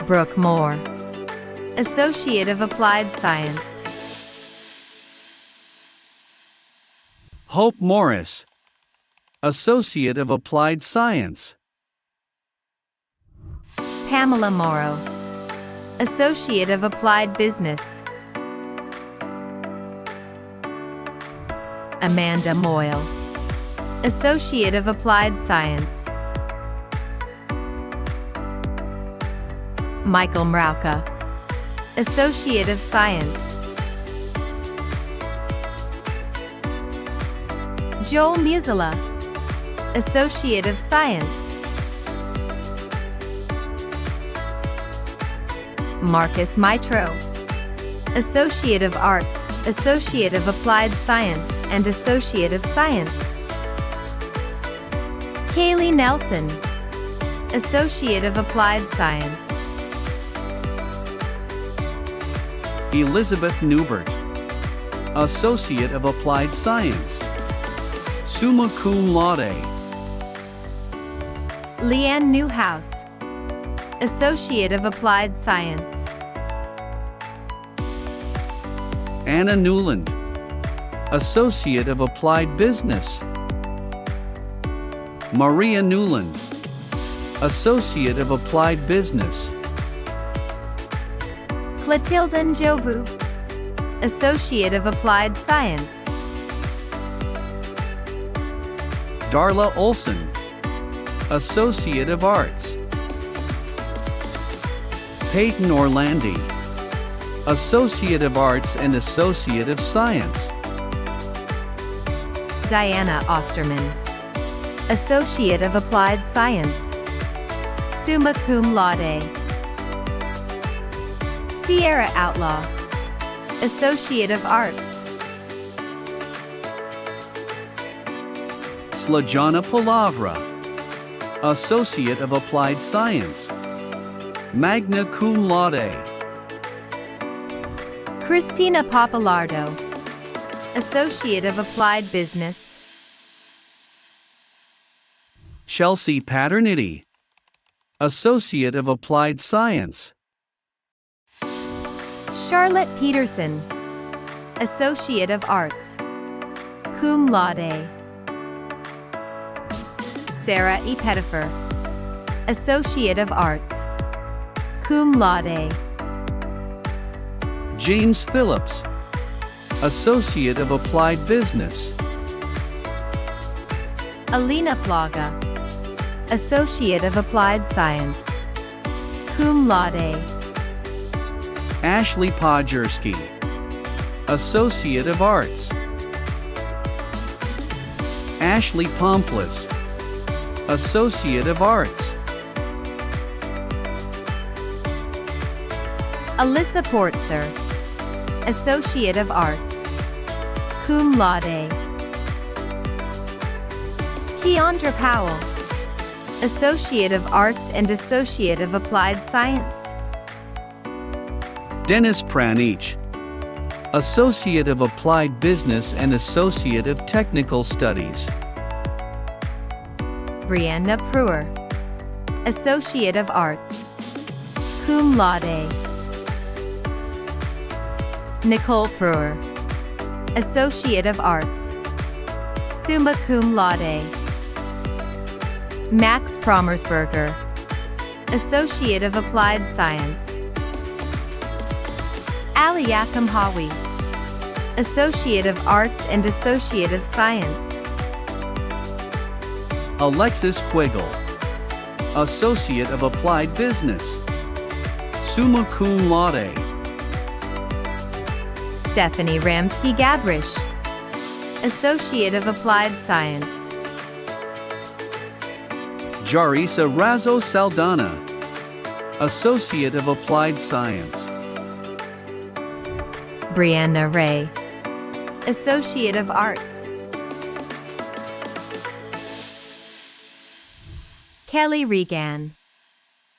Speaker 11: Brooke Moore, Associate of Applied Science.
Speaker 10: Hope Morris, Associate of Applied Science.
Speaker 11: Pamela Morrow, Associate of Applied Business. Amanda Moyle, Associate of Applied Science. Michael Mrauka, Associate of Science. Joel Musela, Associate of Science. Marcus Mitro. Associate of Arts, Associate of Applied Science, and Associate of Science. Kaylee Nelson. Associate of Applied Science.
Speaker 10: Elizabeth Newbert, Associate of Applied Science, summa cum laude.
Speaker 11: Leanne Newhouse, Associate of Applied Science.
Speaker 10: Anna Newland, Associate of Applied Business. Maria Newland, Associate of Applied Business.
Speaker 11: Clotilde Njovu, Associate of Applied Science.
Speaker 10: Darla Olson, Associate of Arts. Peyton Orlandi, Associate of Arts and Associate of Science.
Speaker 11: Diana Osterman, Associate of Applied Science, summa cum laude. Sierra Outlaw, Associate of Arts.
Speaker 10: Slajana Palavra, Associate of Applied Science, magna cum laude.
Speaker 11: Christina Papalardo, Associate of Applied Business.
Speaker 10: Chelsea Paternity, Associate of Applied Science.
Speaker 11: Charlotte Peterson, Associate of Arts, cum laude. Sarah E. Pettifer, Associate of Arts, cum laude.
Speaker 10: James Phillips, Associate of Applied Business.
Speaker 11: Alina Plaga, Associate of Applied Science, cum laude.
Speaker 10: Ashley Podjerski, Associate of Arts. Ashley Pomplus, Associate of Arts.
Speaker 11: Alyssa Portser, Associate of Arts, cum laude. Keandra Powell, Associate of Arts and Associate of Applied Science.
Speaker 10: Dennis Pranich, Associate of Applied Business and Associate of Technical Studies.
Speaker 11: Brianna Brewer, Associate of Arts, cum laude. Nicole Brewer, Associate of Arts, summa cum laude. Max Promersberger, Associate of Applied Science. Ali Yakum Hawi, Associate of Arts and Associate of Science.
Speaker 10: Alexis Quiggle, Associate of Applied Business, summa cum laude.
Speaker 11: Stephanie Ramsky Gabrish, Associate of Applied Science.
Speaker 10: Jarisa Razo Saldana, Associate of Applied Science.
Speaker 11: Brianna Ray, Associate of Arts. Kelly Regan,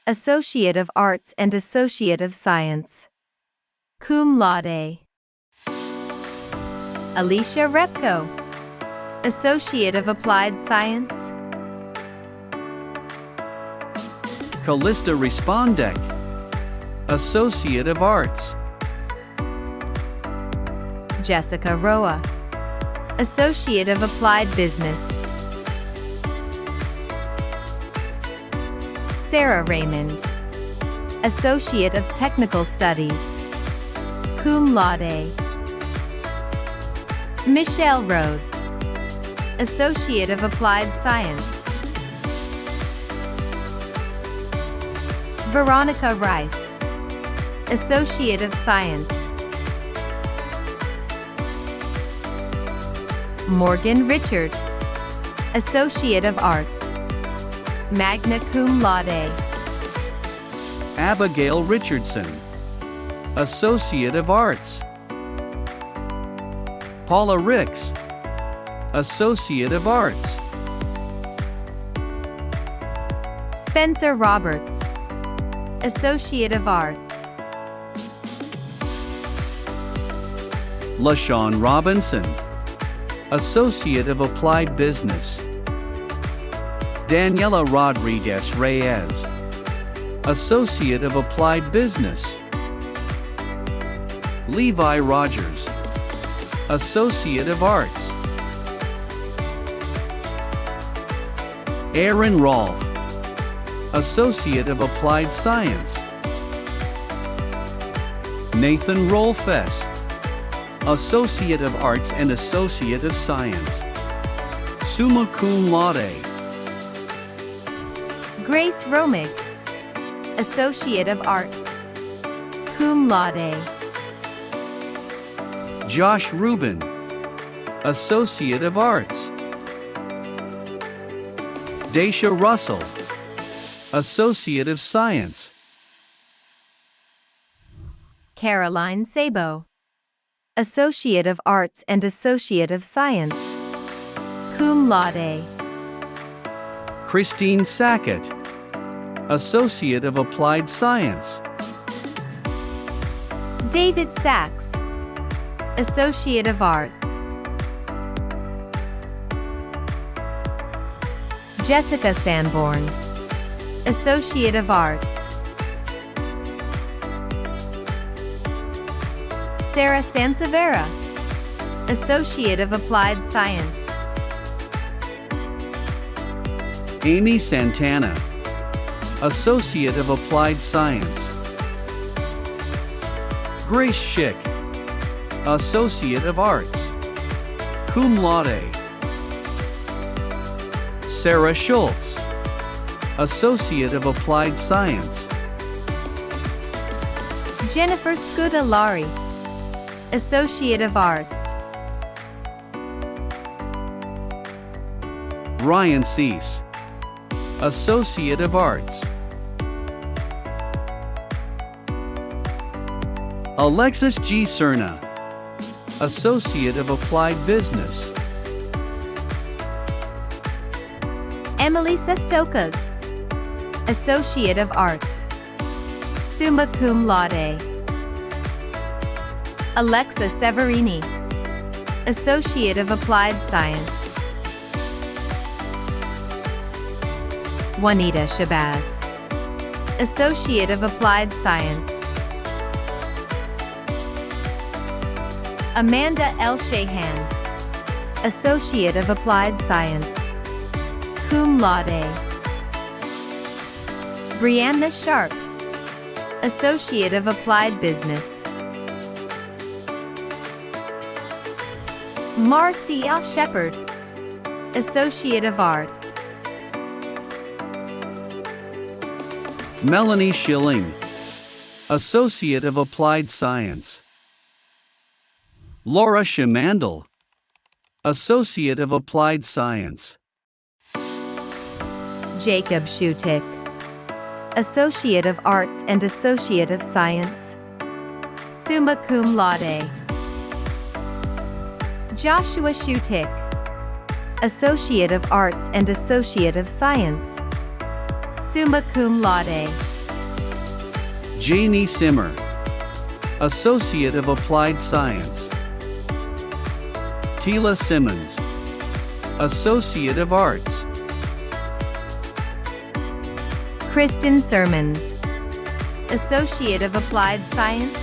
Speaker 11: Associate of Arts and Associate of Science, cum laude. Alicia Repko, Associate of Applied Science.
Speaker 10: Callista Respondek, Associate of Arts.
Speaker 11: Jessica Roa, Associate of Applied Business. Sarah Raymond, Associate of Technical Studies, cum laude. Michelle Rhodes, Associate of Applied Science. Veronica Rice, Associate of Science. Morgan Richard, Associate of Arts, magna cum laude.
Speaker 10: Abigail Richardson, Associate of Arts. Paula Ricks, Associate of Arts.
Speaker 11: Spencer Roberts, Associate of Arts.
Speaker 10: LaShawn Robinson, Associate of Applied Business. Daniela Rodriguez Reyes, Associate of Applied Business. Levi Rogers, Associate of Arts. Aaron Rolfe, Associate of Applied Science. Nathan Rolfes, Associate of Arts and Associate of Science. Summa cum laude.
Speaker 11: Grace Romig, Associate of Arts, cum laude.
Speaker 10: Josh Rubin, Associate of Arts. Daisha Russell, Associate of Science.
Speaker 11: Caroline Sabo, Associate of Arts and Associate of Science, cum laude.
Speaker 10: Christine Sackett, Associate of Applied Science.
Speaker 11: David Sachs, Associate of Arts. Jessica Sanborn, Associate of Arts. Sarah Sansevera, Associate of Applied Science.
Speaker 10: Amy Santana, Associate of Applied Science. Grace Schick, Associate of Arts, cum laude. Sarah Schultz, Associate of Applied Science.
Speaker 11: Jennifer Scudalari, Associate of Arts.
Speaker 10: Ryan Cease, Associate of Arts. Alexis G. Cerna, Associate of Applied Business.
Speaker 11: Emily Sestokas, Associate of Arts, summa cum laude. Alexa Severini, Associate of Applied Science. Juanita Shabazz, Associate of Applied Science. Amanda L. Shahan, Associate of Applied Science, cum laude. Brianna Sharp, Associate of Applied Business. Marcy L. Shepard, Associate of Arts.
Speaker 10: Melanie Schilling, Associate of Applied Science. Laura Schimandel, Associate of Applied Science.
Speaker 11: Jacob Schutig, Associate of Arts and Associate of Science, summa cum laude. Joshua Schutig, Associate of Arts and Associate of Science, summa cum laude.
Speaker 10: Janie Simmer, Associate of Applied Science. Tila Simmons, Associate of Arts.
Speaker 11: Kristen Sermons, Associate of Applied Science.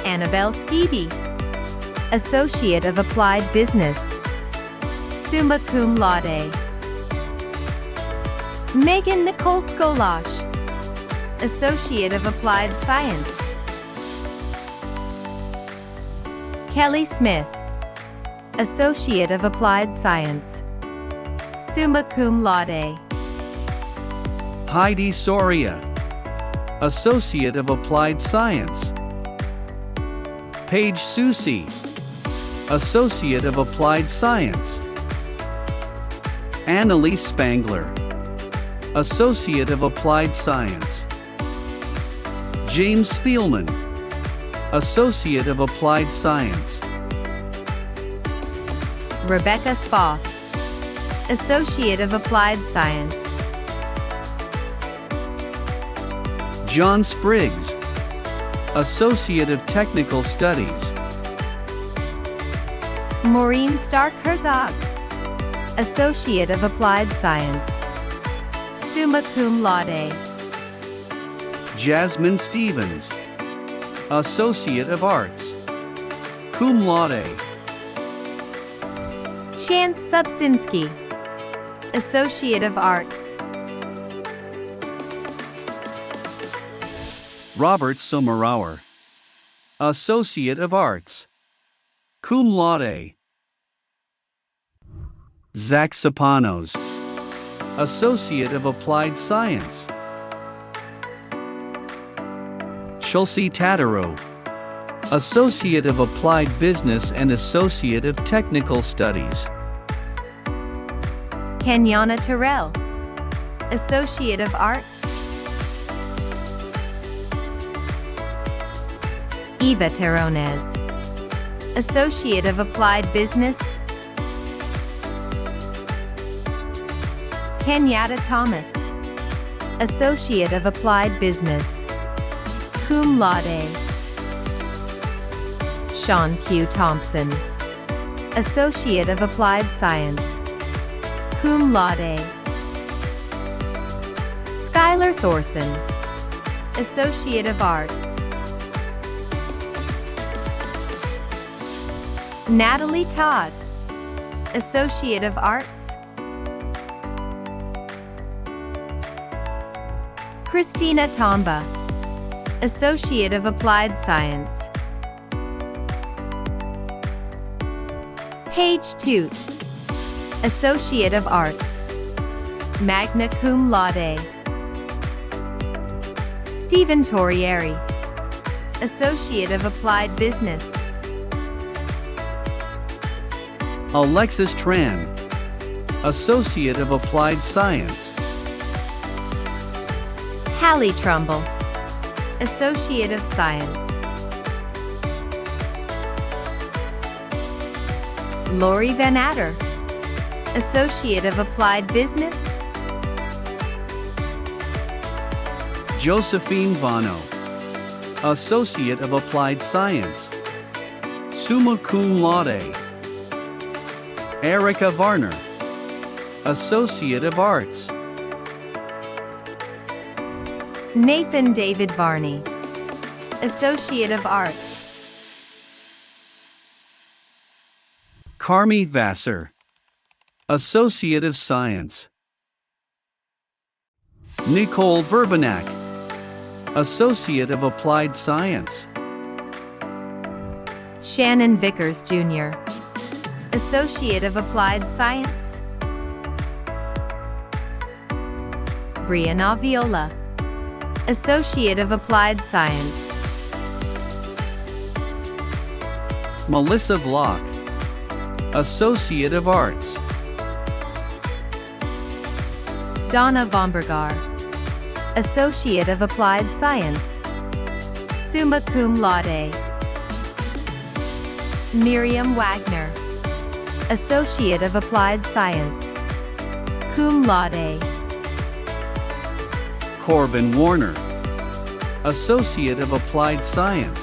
Speaker 11: Annabelle Stevie, Associate of Applied Business, summa cum laude. Megan Nicole Skolash, Associate of Applied Science. Kelly Smith, Associate of Applied Science, summa cum laude.
Speaker 10: Heidi Soria, Associate of Applied Science. Paige Susi, Associate of Applied Science. Annalise Spangler, Associate of Applied Science. James Spielman, Associate of Applied Science.
Speaker 11: Rebecca Spoff, Associate of Applied Science.
Speaker 10: John Spriggs, Associate of Technical Studies.
Speaker 11: Maureen Stark Herzog, Associate of Applied Science. Summa cum laude.
Speaker 10: Jasmine Stevens, Associate of Arts, cum laude.
Speaker 11: Chance Subsinski, Associate of Arts.
Speaker 10: Robert Sommerauer, Associate of Arts, cum laude. Zach Sapanos, Associate of Applied Science. Chelsea Tataro, Associate of Applied Business and Associate of Technical Studies.
Speaker 11: Kenyana Terrell, Associate of Arts. Eva Terrones, Associate of Applied Business. Kenyatta Thomas, Associate of Applied Business, cum laude. Sean Q. Thompson, Associate of Applied Science, cum laude. Skylar Thorson, Associate of Arts. Natalie Todd, Associate of Arts. Christina Tomba, Associate of Applied Science. Paige Toot, Associate of Arts, magna cum laude. Stephen Torrieri, Associate of Applied Business.
Speaker 10: Alexis Tran, Associate of Applied Science.
Speaker 11: Hallie Trumbull, Associate of Science. Lori Van Adder, Associate of Applied Business.
Speaker 10: Josephine Vano, Associate of Applied Science, summa cum laude. Erica Varner, Associate of Arts.
Speaker 11: Nathan David Varney, Associate of Arts.
Speaker 10: Carmi Vassar, Associate of Science. Nicole Verbenak, Associate of Applied Science.
Speaker 11: Shannon Vickers Jr., Associate of Applied Science. Brianna Viola, Associate of Applied Science.
Speaker 10: Melissa Block, Associate of Arts.
Speaker 11: Donna Vombergar, Associate of Applied Science, summa cum laude. Miriam Wagner, Associate of Applied Science, cum laude.
Speaker 10: Corbin Warner, Associate of Applied Science.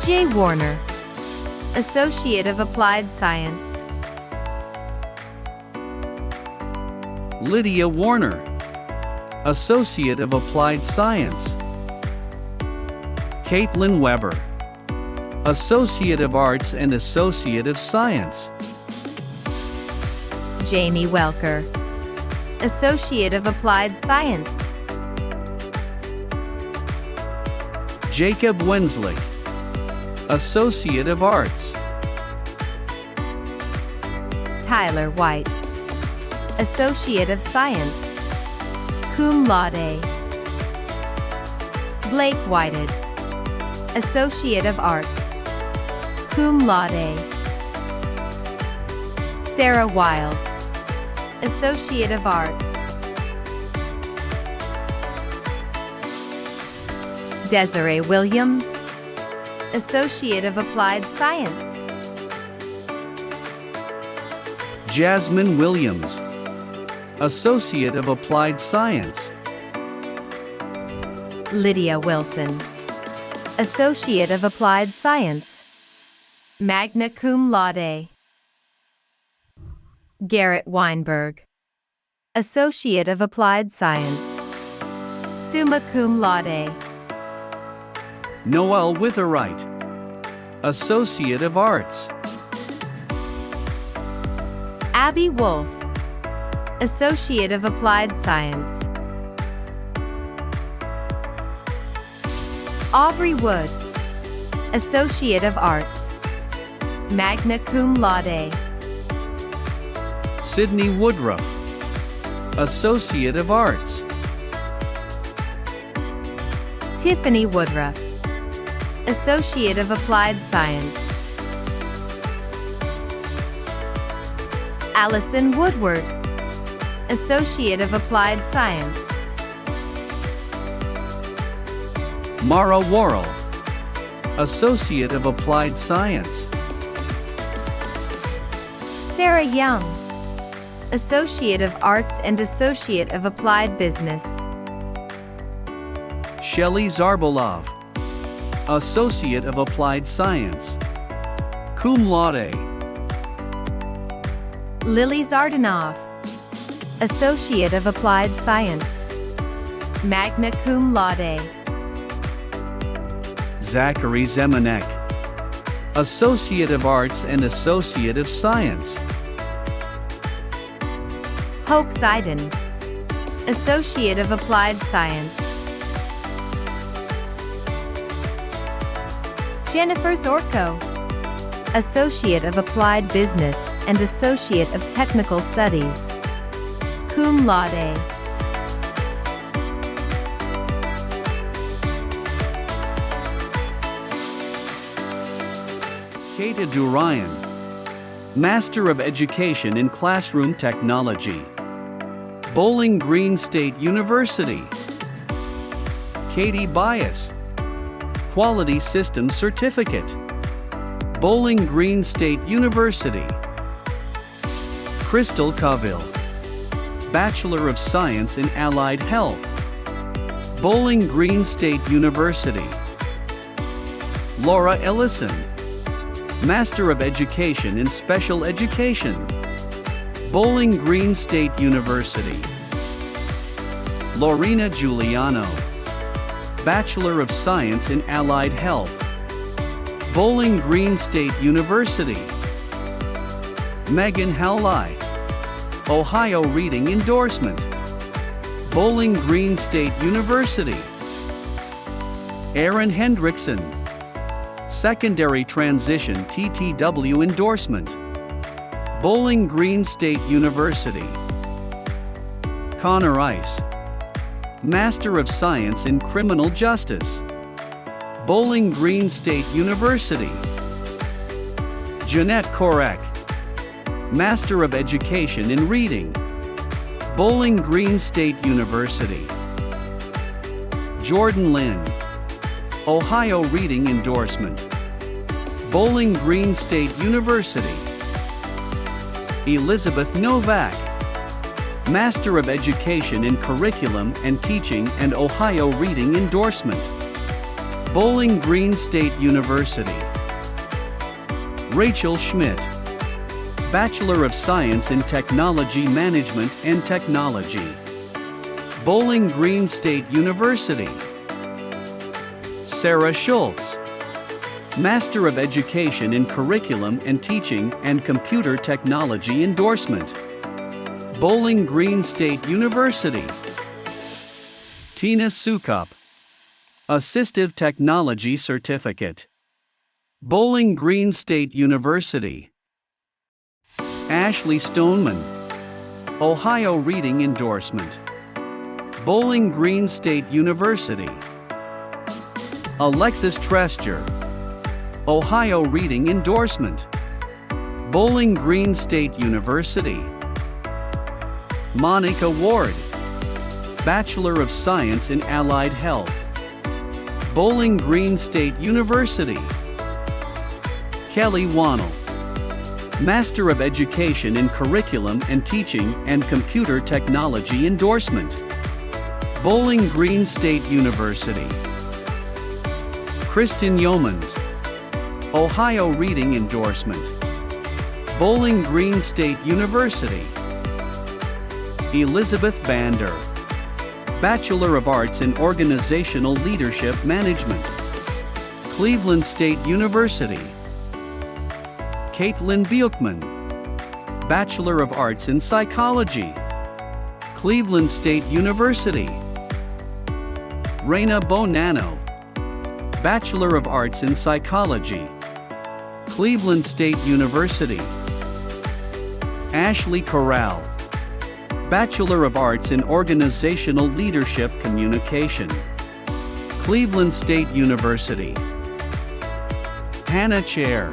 Speaker 11: Jay Warner, Associate of Applied Science.
Speaker 10: Lydia Warner, Associate of Applied Science. Caitlin Weber, Associate of Arts and Associate of Science.
Speaker 11: Jamie Welker, Associate of Applied Science.
Speaker 10: Jacob Wensley, Associate of Arts.
Speaker 11: Tyler White, Associate of Science, cum laude. Blake Whited, Associate of Arts, cum laude. Sarah Wild, Associate of Arts. Desiree Williams, Associate of Applied Science.
Speaker 10: Jasmine Williams, Associate of Applied Science.
Speaker 11: Lydia Wilson, Associate of Applied Science, magna cum laude. Garrett Weinberg, Associate of Applied Science, summa cum laude.
Speaker 10: Noel Witherite, Associate of Arts.
Speaker 11: Abby Wolf, Associate of Applied Science. Aubrey Wood, Associate of Arts, magna cum laude.
Speaker 10: Sydney Woodruff, Associate of Arts.
Speaker 11: Tiffany Woodruff, Associate of Applied Science. Allison Woodward, Associate of Applied Science.
Speaker 10: Mara Worrell, Associate of Applied Science.
Speaker 11: Sarah Young, Associate of Arts and Associate of Applied Business.
Speaker 10: Shelley Zarbolov, Associate of Applied Science, cum laude.
Speaker 11: Lily Zardanov, Associate of Applied Science, magna cum laude.
Speaker 10: Zachary Zemanek, Associate of Arts and Associate of Science.
Speaker 11: Hope Ziden, Associate of Applied Science. Jennifer Zorko, Associate of Applied Business and Associate of Technical Studies, cum laude.
Speaker 10: Kata Durayan, Master of Education in Classroom Technology, Bowling Green State University. Katie Bias, Quality Systems Certificate, Bowling Green State University. Crystal Cavill, Bachelor of Science in Allied Health, Bowling Green State University. Laura Ellison, Master of Education in Special Education, Bowling Green State University. Lorena Giuliano, Bachelor of Science in Allied Health, Bowling Green State University. Megan Howley, Ohio Reading Endorsement, Bowling Green State University. Aaron Hendrickson, Secondary Transition TTW Endorsement, Bowling Green State University. Connor Ice, Master of Science in Criminal Justice, Bowling Green State University. Jeanette Korek, Master of Education in Reading, Bowling Green State University. Jordan Lynn, Ohio Reading Endorsement, Bowling Green State University. Elizabeth Novak, Master of Education in Curriculum and Teaching and Ohio Reading Endorsement, Bowling Green State University. Rachel Schmidt, Bachelor of Science in Technology Management and Technology, Bowling Green State University. Sarah Schultz, Master of Education in Curriculum and Teaching and Computer Technology Endorsement, Bowling Green State University. Tina Sukup, Assistive Technology Certificate, Bowling Green State University. Ashley Stoneman, Ohio Reading Endorsement, Bowling Green State University. Alexis Trester, Ohio Reading Endorsement, Bowling Green State University. Monica Ward, Bachelor of Science in Allied Health, Bowling Green State University. Kelly Wannell, Master of Education in Curriculum and Teaching and Computer Technology endorsement. Bowling Green State University. Kristen Yeomans, Ohio Reading endorsement. Bowling Green State University. Elizabeth Bander, Bachelor of Arts in Organizational Leadership Management. Cleveland State University. Caitlin Buchman, Bachelor of Arts in Psychology. Cleveland State University. Reina Bonanno, Bachelor of Arts in Psychology. Cleveland State University. Ashley Corral, Bachelor of Arts in Organizational Leadership Communication. Cleveland State University. Hannah Chair,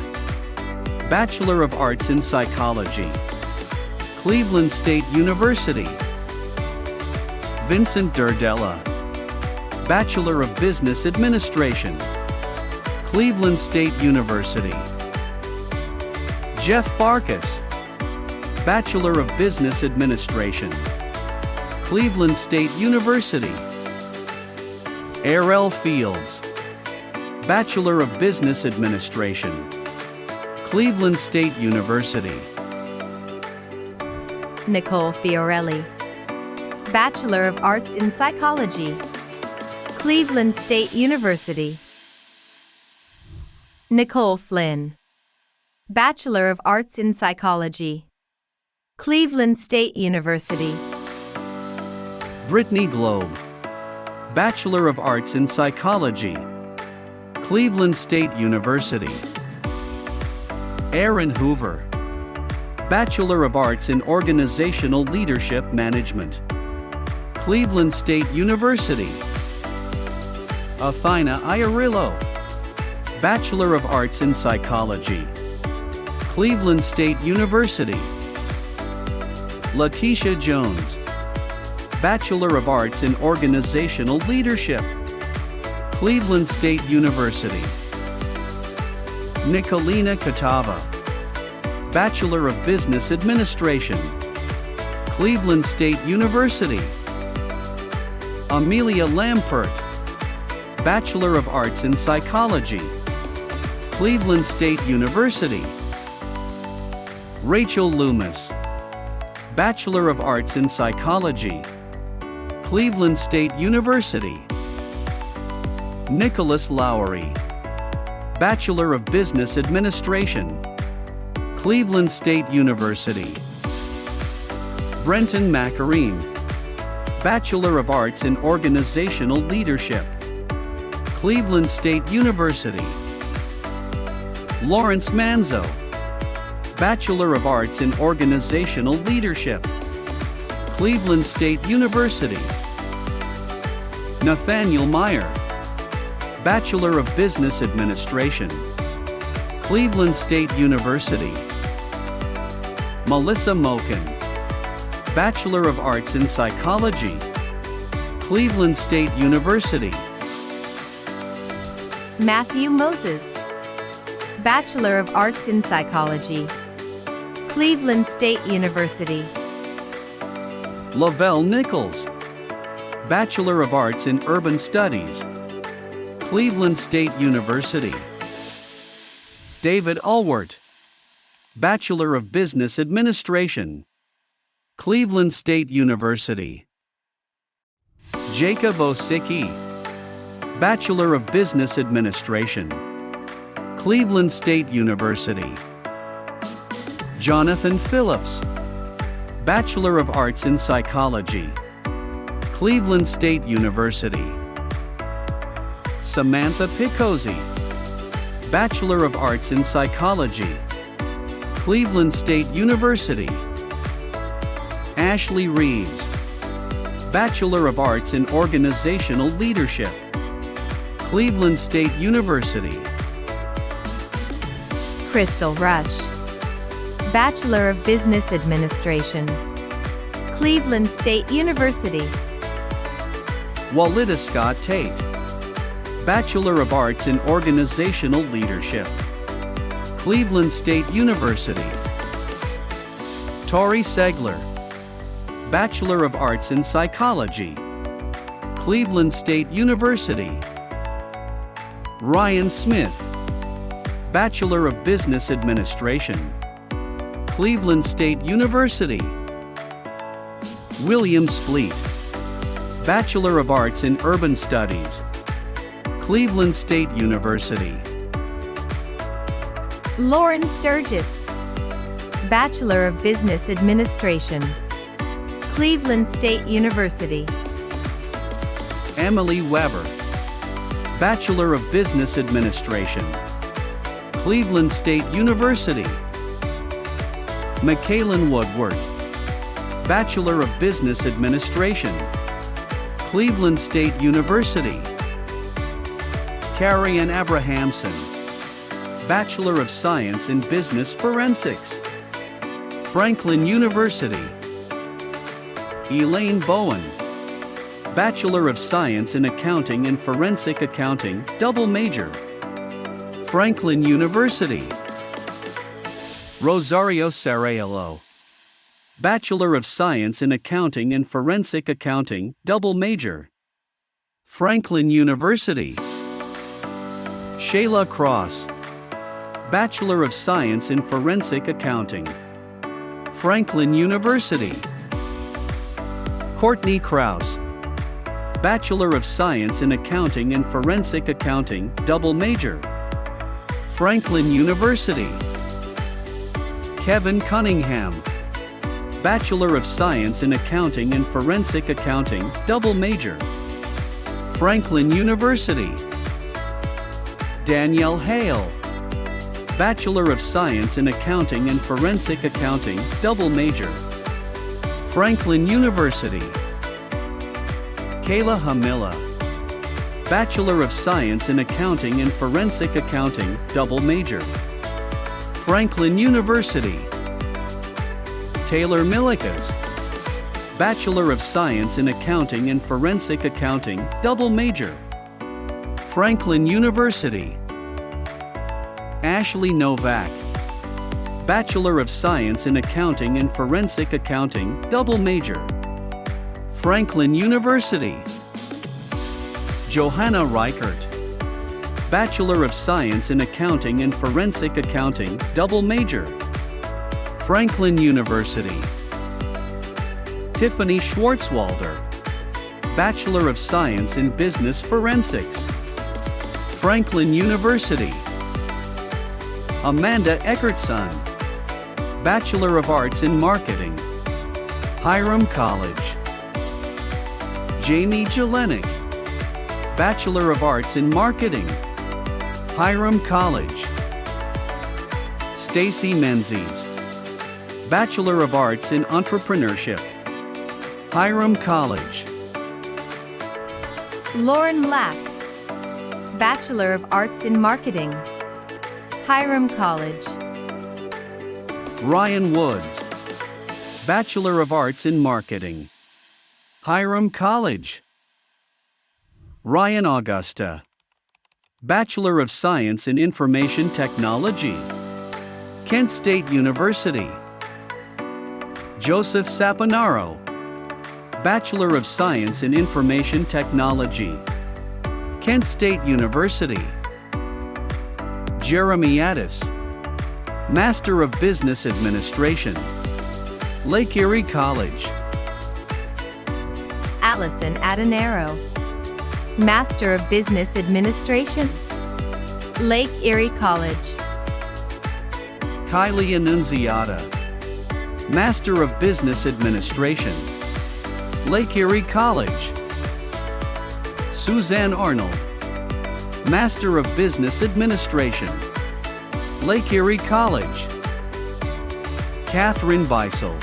Speaker 10: Bachelor of Arts in Psychology. Cleveland State University. Vincent Durdella, Bachelor of Business Administration. Cleveland State University. Jeff Farkas, Bachelor of Business Administration. Cleveland State University. Arel Fields, Bachelor of Business Administration. Cleveland State University.
Speaker 11: Nicole Fiorelli, Bachelor of Arts in Psychology. Cleveland State University. Nicole Flynn, Bachelor of Arts in Psychology. Cleveland State University.
Speaker 10: Brittany Globe, Bachelor of Arts in Psychology. Cleveland State University. Aaron Hoover, Bachelor of Arts in Organizational Leadership Management. Cleveland State University. Athina Iorillo, Bachelor of Arts in Psychology. Cleveland State University. Letitia Jones, Bachelor of Arts in Organizational Leadership. Cleveland State University. Nicolina Catava, Bachelor of Business Administration. Cleveland State University. Amelia Lampert, Bachelor of Arts in Psychology. Cleveland State University. Rachel Loomis, Bachelor of Arts in Psychology. Cleveland State University. Nicholas Lowry, Bachelor of Business Administration. Cleveland State University. Brenton Macarine, Bachelor of Arts in Organizational Leadership. Cleveland State University. Lawrence Manzo, Bachelor of Arts in Organizational Leadership. Cleveland State University. Nathaniel Meyer, Bachelor of Business Administration. Cleveland State University. Melissa Moken, Bachelor of Arts in Psychology. Cleveland State University.
Speaker 11: Matthew Moses, Bachelor of Arts in Psychology. Cleveland State University.
Speaker 10: Lavelle Nichols, Bachelor of Arts in Urban Studies. Cleveland State University. David Allwart, Bachelor of Business Administration. Cleveland State University. Jacob Osicki, Bachelor of Business Administration. Cleveland State University. Jonathan Phillips, Bachelor of Arts in Psychology. Cleveland State University. Samantha Picozzi, Bachelor of Arts in Psychology. Cleveland State University. Ashley Reeves, Bachelor of Arts in Organizational Leadership. Cleveland State University.
Speaker 11: Crystal Rush, Bachelor of Business Administration. Cleveland State University.
Speaker 10: Walida Scott Tate, Bachelor of Arts in Organizational Leadership, Cleveland State University. Tori Segler, Bachelor of Arts in Psychology, Cleveland State University. Ryan Smith, Bachelor of Business Administration, Cleveland State University. William Spleet, Bachelor of Arts in Urban Studies, Cleveland State University.
Speaker 11: Lauren Sturgis, Bachelor of Business Administration, Cleveland State University.
Speaker 10: Emily Weber, Bachelor of Business Administration, Cleveland State University. Michaelin Woodward, Bachelor of Business Administration, Cleveland State University. Carrie Ann Abrahamson, Bachelor of Science in Business Forensics, Franklin University. Elaine Bowen, Bachelor of Science in Accounting and Forensic Accounting, double major, Franklin University. Rosario Saraello, Bachelor of Science in Accounting and Forensic Accounting, double major, Franklin University. Shayla Cross, Bachelor of Science in Forensic Accounting, Franklin University. Courtney Krause, Bachelor of Science in Accounting and Forensic Accounting, double major, Franklin University. Kevin Cunningham, Bachelor of Science in Accounting and Forensic Accounting, double major, Franklin University. Danielle Hale, Bachelor of Science in Accounting and Forensic Accounting, double major, Franklin University. Kayla Hamilla, Bachelor of Science in Accounting and Forensic Accounting, double major, Franklin University. Taylor Milikas, Bachelor of Science in Accounting and Forensic Accounting, double major, Franklin University. Ashley Novak, Bachelor of Science in Accounting and Forensic Accounting, double major, Franklin University. Johanna Reichert, Bachelor of Science in Accounting and Forensic Accounting, double major, Franklin University. Tiffany Schwartzwalder, Bachelor of Science in Business Forensics, Franklin University. Amanda Eckertson, Bachelor of Arts in Marketing, Hiram College. Jamie Jelenic, Bachelor of Arts in Marketing, Hiram College. Stacy Menzies, Bachelor of Arts in Entrepreneurship, Hiram College.
Speaker 11: Lauren Lack, Bachelor of Arts in Marketing, Hiram College.
Speaker 10: Ryan Woods, Bachelor of Arts in Marketing, Hiram College. Ryan Augusta, Bachelor of Science in Information Technology, Kent State University. Joseph Saponaro, Bachelor of Science in Information Technology, Kent State University. Jeremy Addis, Master of Business Administration, Lake Erie College.
Speaker 11: Allison Adenaro, Master of Business Administration, Lake Erie College.
Speaker 10: Kylie Annunziata, Master of Business Administration, Lake Erie College. Suzanne Arnold, Master of Business Administration, Lake Erie College. Catherine Beisel,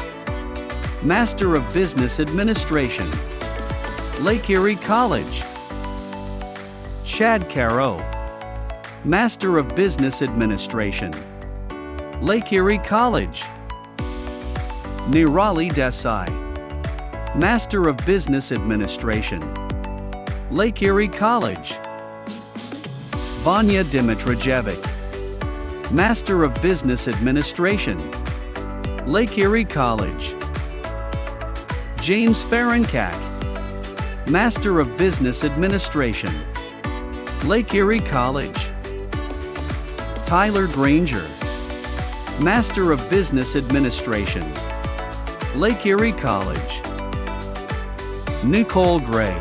Speaker 10: Master of Business Administration, Lake Erie College. Chad Caro, Master of Business Administration, Lake Erie College. Nirali Desai, Master of Business Administration, Lake Erie College. Vanya Dimitrijevic, Master of Business Administration, Lake Erie College. James Fahrenkak, Master of Business Administration, Lake Erie College. Tyler Granger, Master of Business Administration, Lake Erie College. Nicole Gray,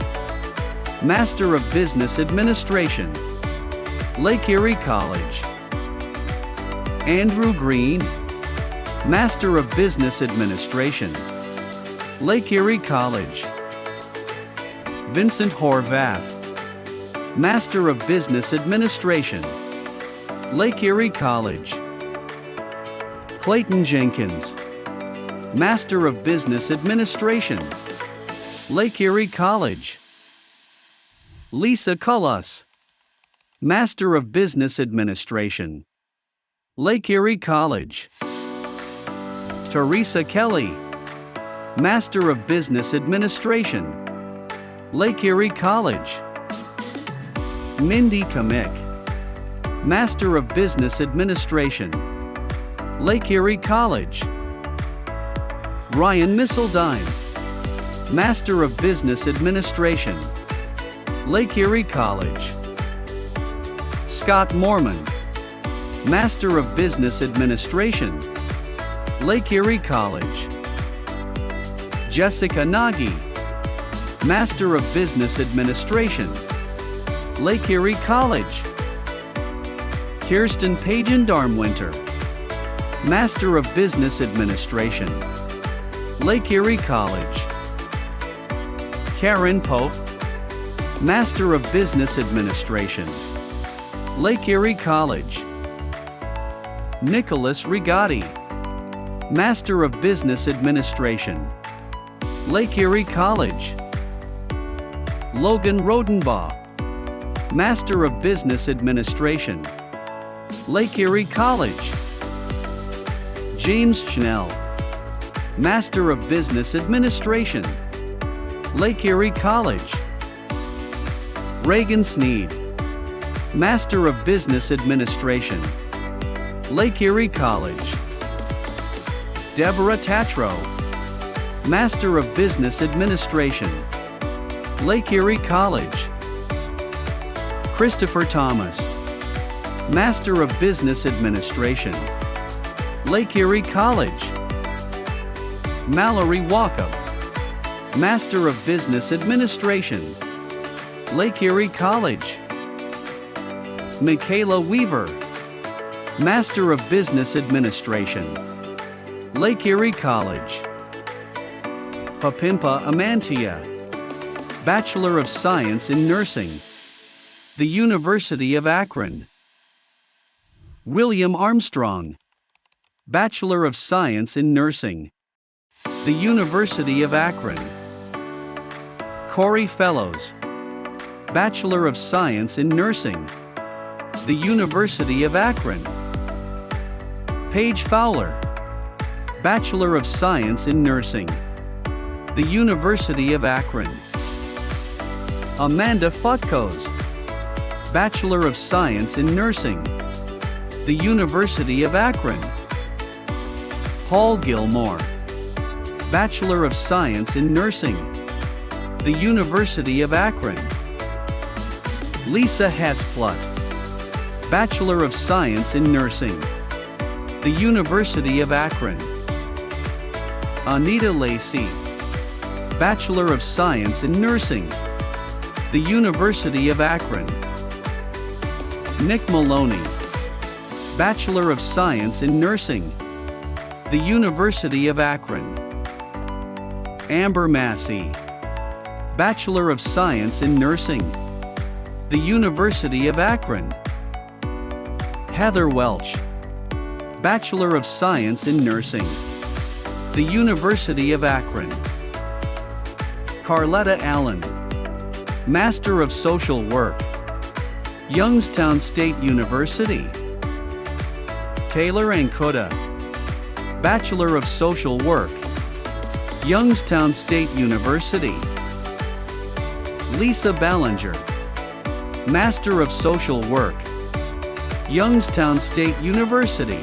Speaker 10: Master of Business Administration, Lake Erie College. Andrew Green, Master of Business Administration, Lake Erie College. Vincent Horvath, Master of Business Administration, Lake Erie College. Clayton Jenkins, Master of Business Administration, Lake Erie College. Lisa Cullis, Master of Business Administration, Lake Erie College. Teresa Kelly, Master of Business Administration, Lake Erie College. Mindy Kamick, Master of Business Administration, Lake Erie College. Ryan Misseldine, Master of Business Administration, Lake Erie College. Scott Mormon, Master of Business Administration, Lake Erie College. Jessica Nagy, Master of Business Administration, Lake Erie College. Kirsten Pagan Darmwinter, Master of Business Administration, Lake Erie College. Karen Pope, Master of Business Administration, Lake Erie College. Nicholas Rigotti, Master of Business Administration, Lake Erie College. Logan Rodenbaugh, Master of Business Administration, Lake Erie College. James Schnell, Master of Business Administration, Lake Erie College. Reagan Sneed, Master of Business Administration, Lake Erie College. Deborah Tatro, Master of Business Administration, Lake Erie College. Christopher Thomas, Master of Business Administration, Lake Erie College. Mallory Walkup, Master of Business Administration, Lake Erie College. Michaela Weaver, Master of Business Administration, Lake Erie College. Papimpa Amantia, Bachelor of Science in Nursing, the University of Akron. William Armstrong, Bachelor of Science in Nursing, the University of Akron. Corey Fellows, Bachelor of Science in Nursing, the University of Akron. Paige Fowler, Bachelor of Science in Nursing, the University of Akron. Amanda Futkos, Bachelor of Science in Nursing, the University of Akron. Paul Gilmore, Bachelor of Science in Nursing, the University of Akron. Lisa Hesplut, Bachelor of Science in Nursing, the University of Akron. Anita Lacey, Bachelor of Science in Nursing, the University of Akron. Nick Maloney, Bachelor of Science in Nursing, the University of Akron. Amber Massey, Bachelor of Science in Nursing, the University of Akron. Heather Welch, Bachelor of Science in Nursing, the University of Akron. Carletta Allen, Master of Social Work, Youngstown State University. Taylor Ankota, Bachelor of Social Work, Youngstown State University. Lisa Ballinger, Master of Social Work, Youngstown State University.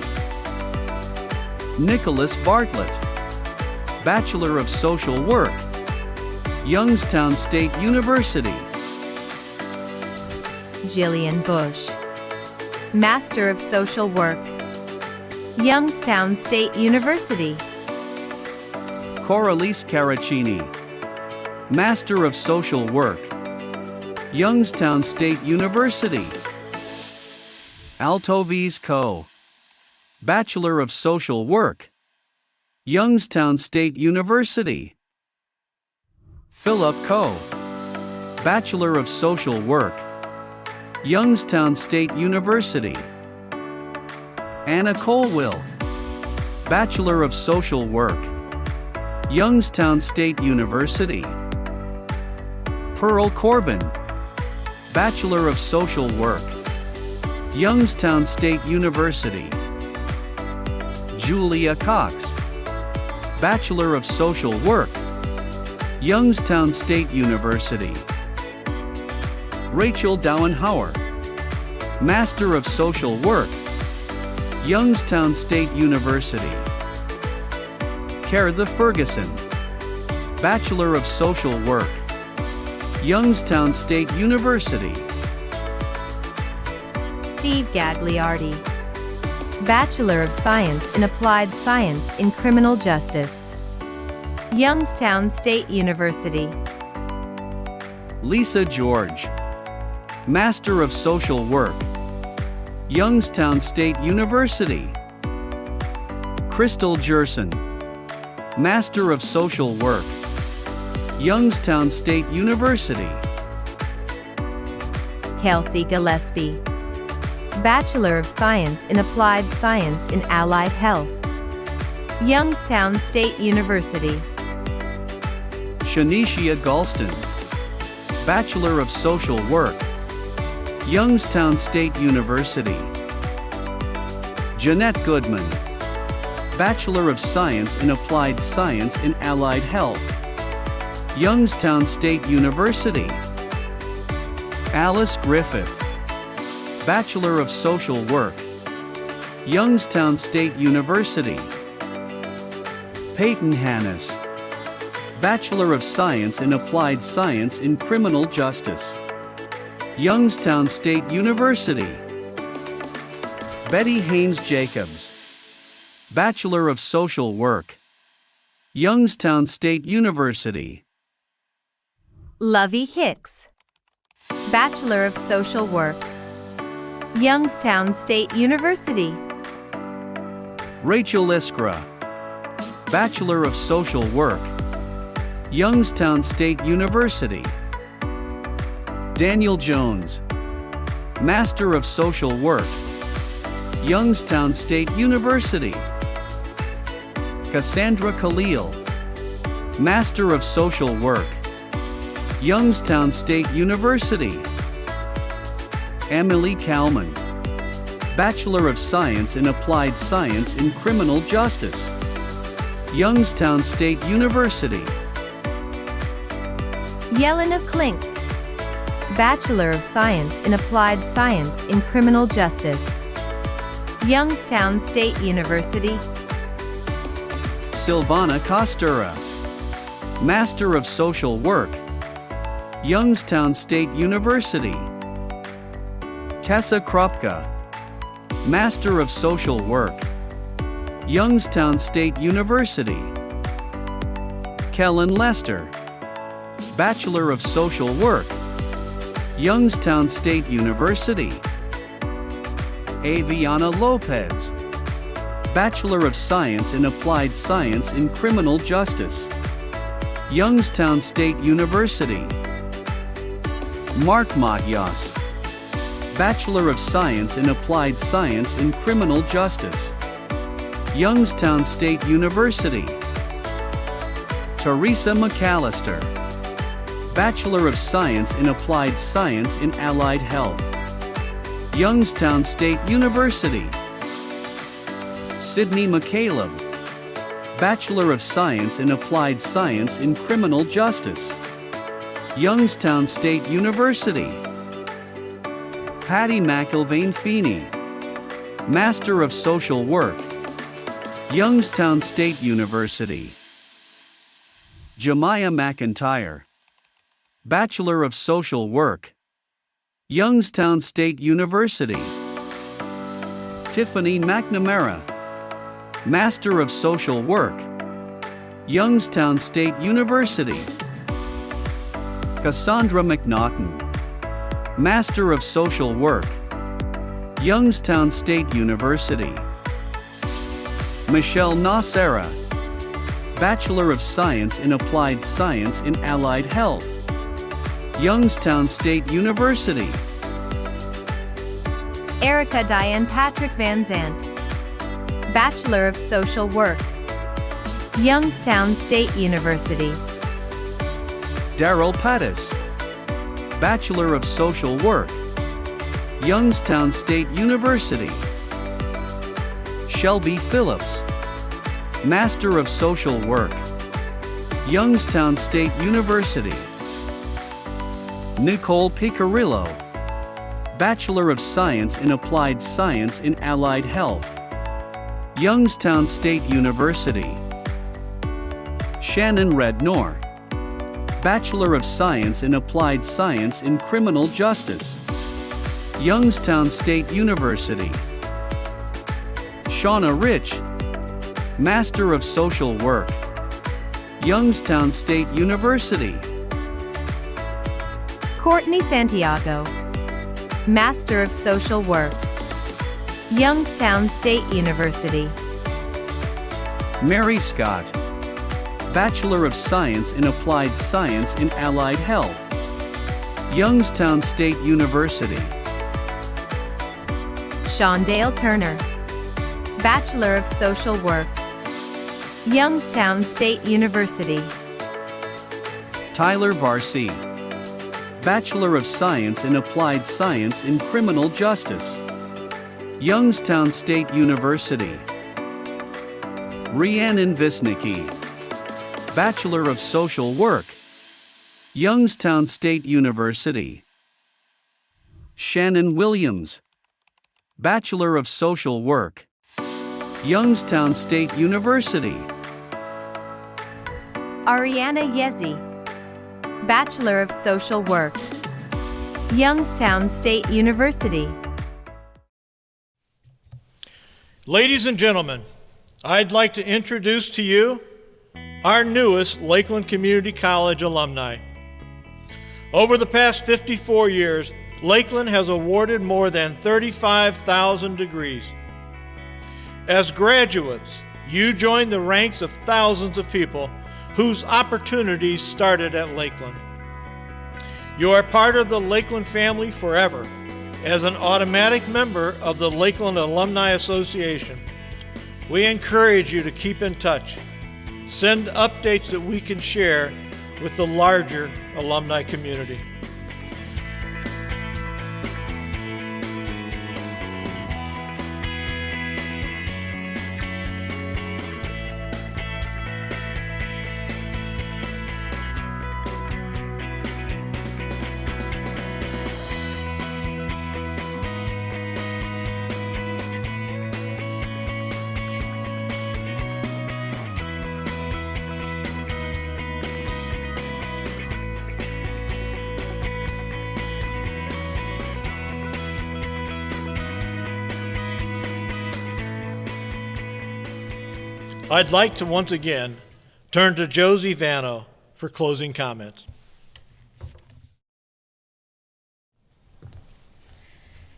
Speaker 10: Nicholas Bartlett, Bachelor of Social Work, Youngstown State University.
Speaker 11: Jillian Bush, Master of Social Work, Youngstown State University.
Speaker 10: Coralise Caracini, Master of Social Work, Youngstown State University. Altovies Co., Bachelor of Social Work, Youngstown State University. Philip Co., Bachelor of Social Work, Youngstown State University. Anna Colwill, Bachelor of Social Work, Youngstown State University. Pearl Corbin, Bachelor of Social Work, Youngstown State University. Julia Cox, Bachelor of Social Work, Youngstown State University. Rachel Dauenhauer, Master of Social Work, Youngstown State University. Caritha Ferguson, Bachelor of Social Work, Youngstown State University.
Speaker 11: Steve Gagliardi, Bachelor of Science in Applied Science in Criminal Justice, Youngstown State University.
Speaker 10: Lisa George, Master of Social Work, Youngstown State University. Crystal Jerson, Master of Social Work, Youngstown State University.
Speaker 11: Kelsey Gillespie, Bachelor of Science in Applied Science in Allied Health, Youngstown State University.
Speaker 10: Shanicia Galston, Bachelor of Social Work, Youngstown State University. Jeanette Goodman, Bachelor of Science in Applied Science in Allied Health, Youngstown State University. Alice Griffith, Bachelor of Social Work, Youngstown State University. Peyton Hannes, Bachelor of Science in Applied Science in Criminal Justice, Youngstown State University. Betty Haynes Jacobs, Bachelor of Social Work, Youngstown State University.
Speaker 11: Lovey Hicks, Bachelor of Social Work, Youngstown State University.
Speaker 10: Rachel Iskra, Bachelor of Social Work, Youngstown State University. Daniel Jones, Master of Social Work, Youngstown State University. Cassandra Khalil, Master of Social Work, Youngstown State University. Emily Kalman, Bachelor of Science in Applied Science in Criminal Justice, Youngstown State University.
Speaker 11: Yelena Klink, Bachelor of Science in Applied Science in Criminal Justice, Youngstown State University.
Speaker 10: Silvana Costura, Master of Social Work, Youngstown State University. Tessa Kropka, Master of Social Work, Youngstown State University. Kellen Lester, Bachelor of Social Work, Youngstown State University. Aviana Lopez, Bachelor of Science in Applied Science in Criminal Justice, Youngstown State University. Mark Matyas, Bachelor of Science in Applied Science in Criminal Justice, Youngstown State University. Teresa McAllister, Bachelor of Science in Applied Science in Allied Health, Youngstown State University. Sydney McCaleb, Bachelor of Science in Applied Science in Criminal Justice, Youngstown State University. Patty McIlvaine Feeney, Master of Social Work, Youngstown State University. Jemiah McIntyre, Bachelor of Social Work, Youngstown State University. Tiffany McNamara, Master of Social Work, Youngstown State University. Cassandra McNaughton, Master of Social Work, Youngstown State University. Michelle Nacera, Bachelor of Science in Applied Science in Allied Health, Youngstown State University.
Speaker 11: Erica Diane Patrick Van Zant, Bachelor of Social Work, Youngstown State University.
Speaker 10: Daryl Pattis, Bachelor of Social Work, Youngstown State University. Shelby Phillips, Master of Social Work, Youngstown State University. Nicole Picarillo, Bachelor of Science in Applied Science in Allied Health, Youngstown State University. Shannon Rednor, Bachelor of Science in Applied Science in Criminal Justice, Youngstown State University. Shauna Rich, Master of Social Work, Youngstown State University.
Speaker 11: Courtney Santiago, Master of Social Work, Youngstown State University.
Speaker 10: Mary Scott, Bachelor of Science in Applied Science in Allied Health, Youngstown State University.
Speaker 11: Shondale Turner, Bachelor of Social Work, Youngstown State University.
Speaker 10: Tyler Varsi, Bachelor of Science in Applied Science in Criminal Justice, Youngstown State University. Rhiannon Visnicki, Bachelor of Social Work, Youngstown State University. Shannon Williams, Bachelor of Social Work, Youngstown State University.
Speaker 11: Ariana Yezi, Bachelor of Social Work, Youngstown State University.
Speaker 5: Ladies and gentlemen, I'd like to introduce to you our newest Lakeland Community College alumni. Over the past 54 years, Lakeland has awarded more than 35,000 degrees. As graduates, you join the ranks of thousands of people whose opportunities started at Lakeland. You are part of the Lakeland family forever as an automatic member of the Lakeland Alumni Association. We encourage you to keep in touch. Send updates that we can share with the larger alumni community. I'd like to once again turn to Josie Vano for closing comments.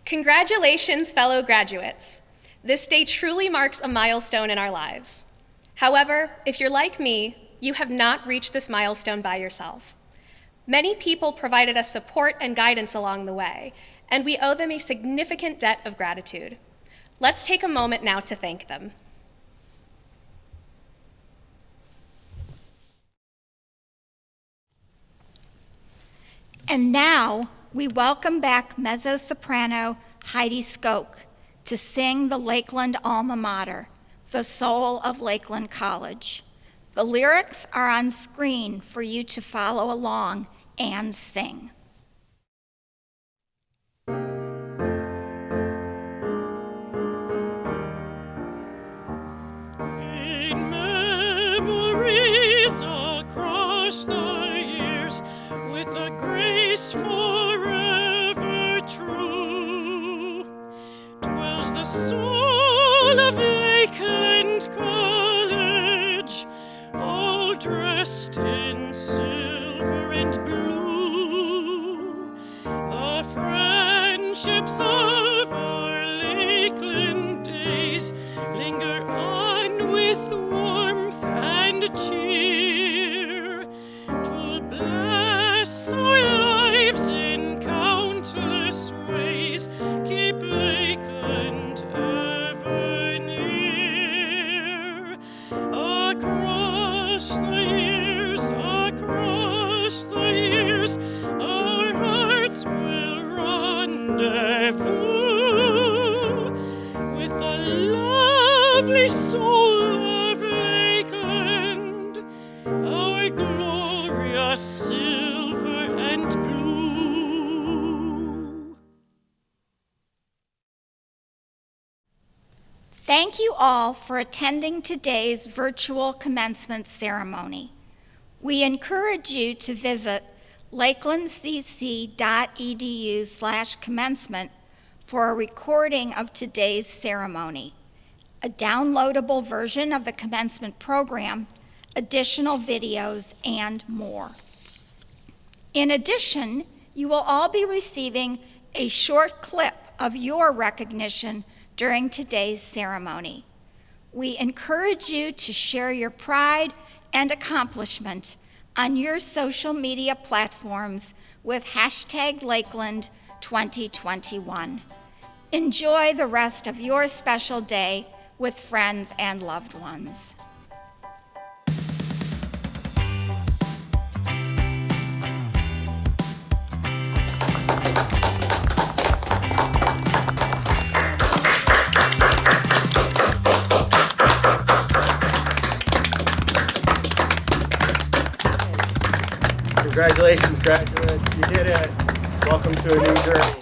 Speaker 3: Congratulations, fellow graduates. This day truly marks a milestone in our lives. However, if you're like me, you have not reached this milestone by yourself. Many people provided us support and guidance along the way, and we owe them a significant debt of gratitude. Let's take a moment now to thank them.
Speaker 1: And now we welcome back mezzo-soprano Heidi Skoke to sing the Lakeland alma mater, The Soul of Lakeland College. The lyrics are on screen for you to follow along and sing.
Speaker 4: the soul of Lakeland College, all dressed in silver and blue. The friendships of our Lakeland days linger on with warmth and cheer, to bless our lives in countless ways, keep Lakeland ever near. Across the years, our hearts will rendezvous with the lovely soul of Lakeland, our glorious silver and blue.
Speaker 1: Thank you all for attending today's virtual commencement ceremony. We encourage you to visit lakelandcc.edu/commencement for a recording of today's ceremony, a downloadable version of the commencement program, additional videos, and more. In addition, you will all be receiving a short clip of your recognition during today's ceremony. We encourage you to share your pride and accomplishment on your social media platforms with #Lakeland2021. Enjoy the rest of your special day with friends and loved ones.
Speaker 12: Congratulations, graduates. You did it. Welcome to a new journey.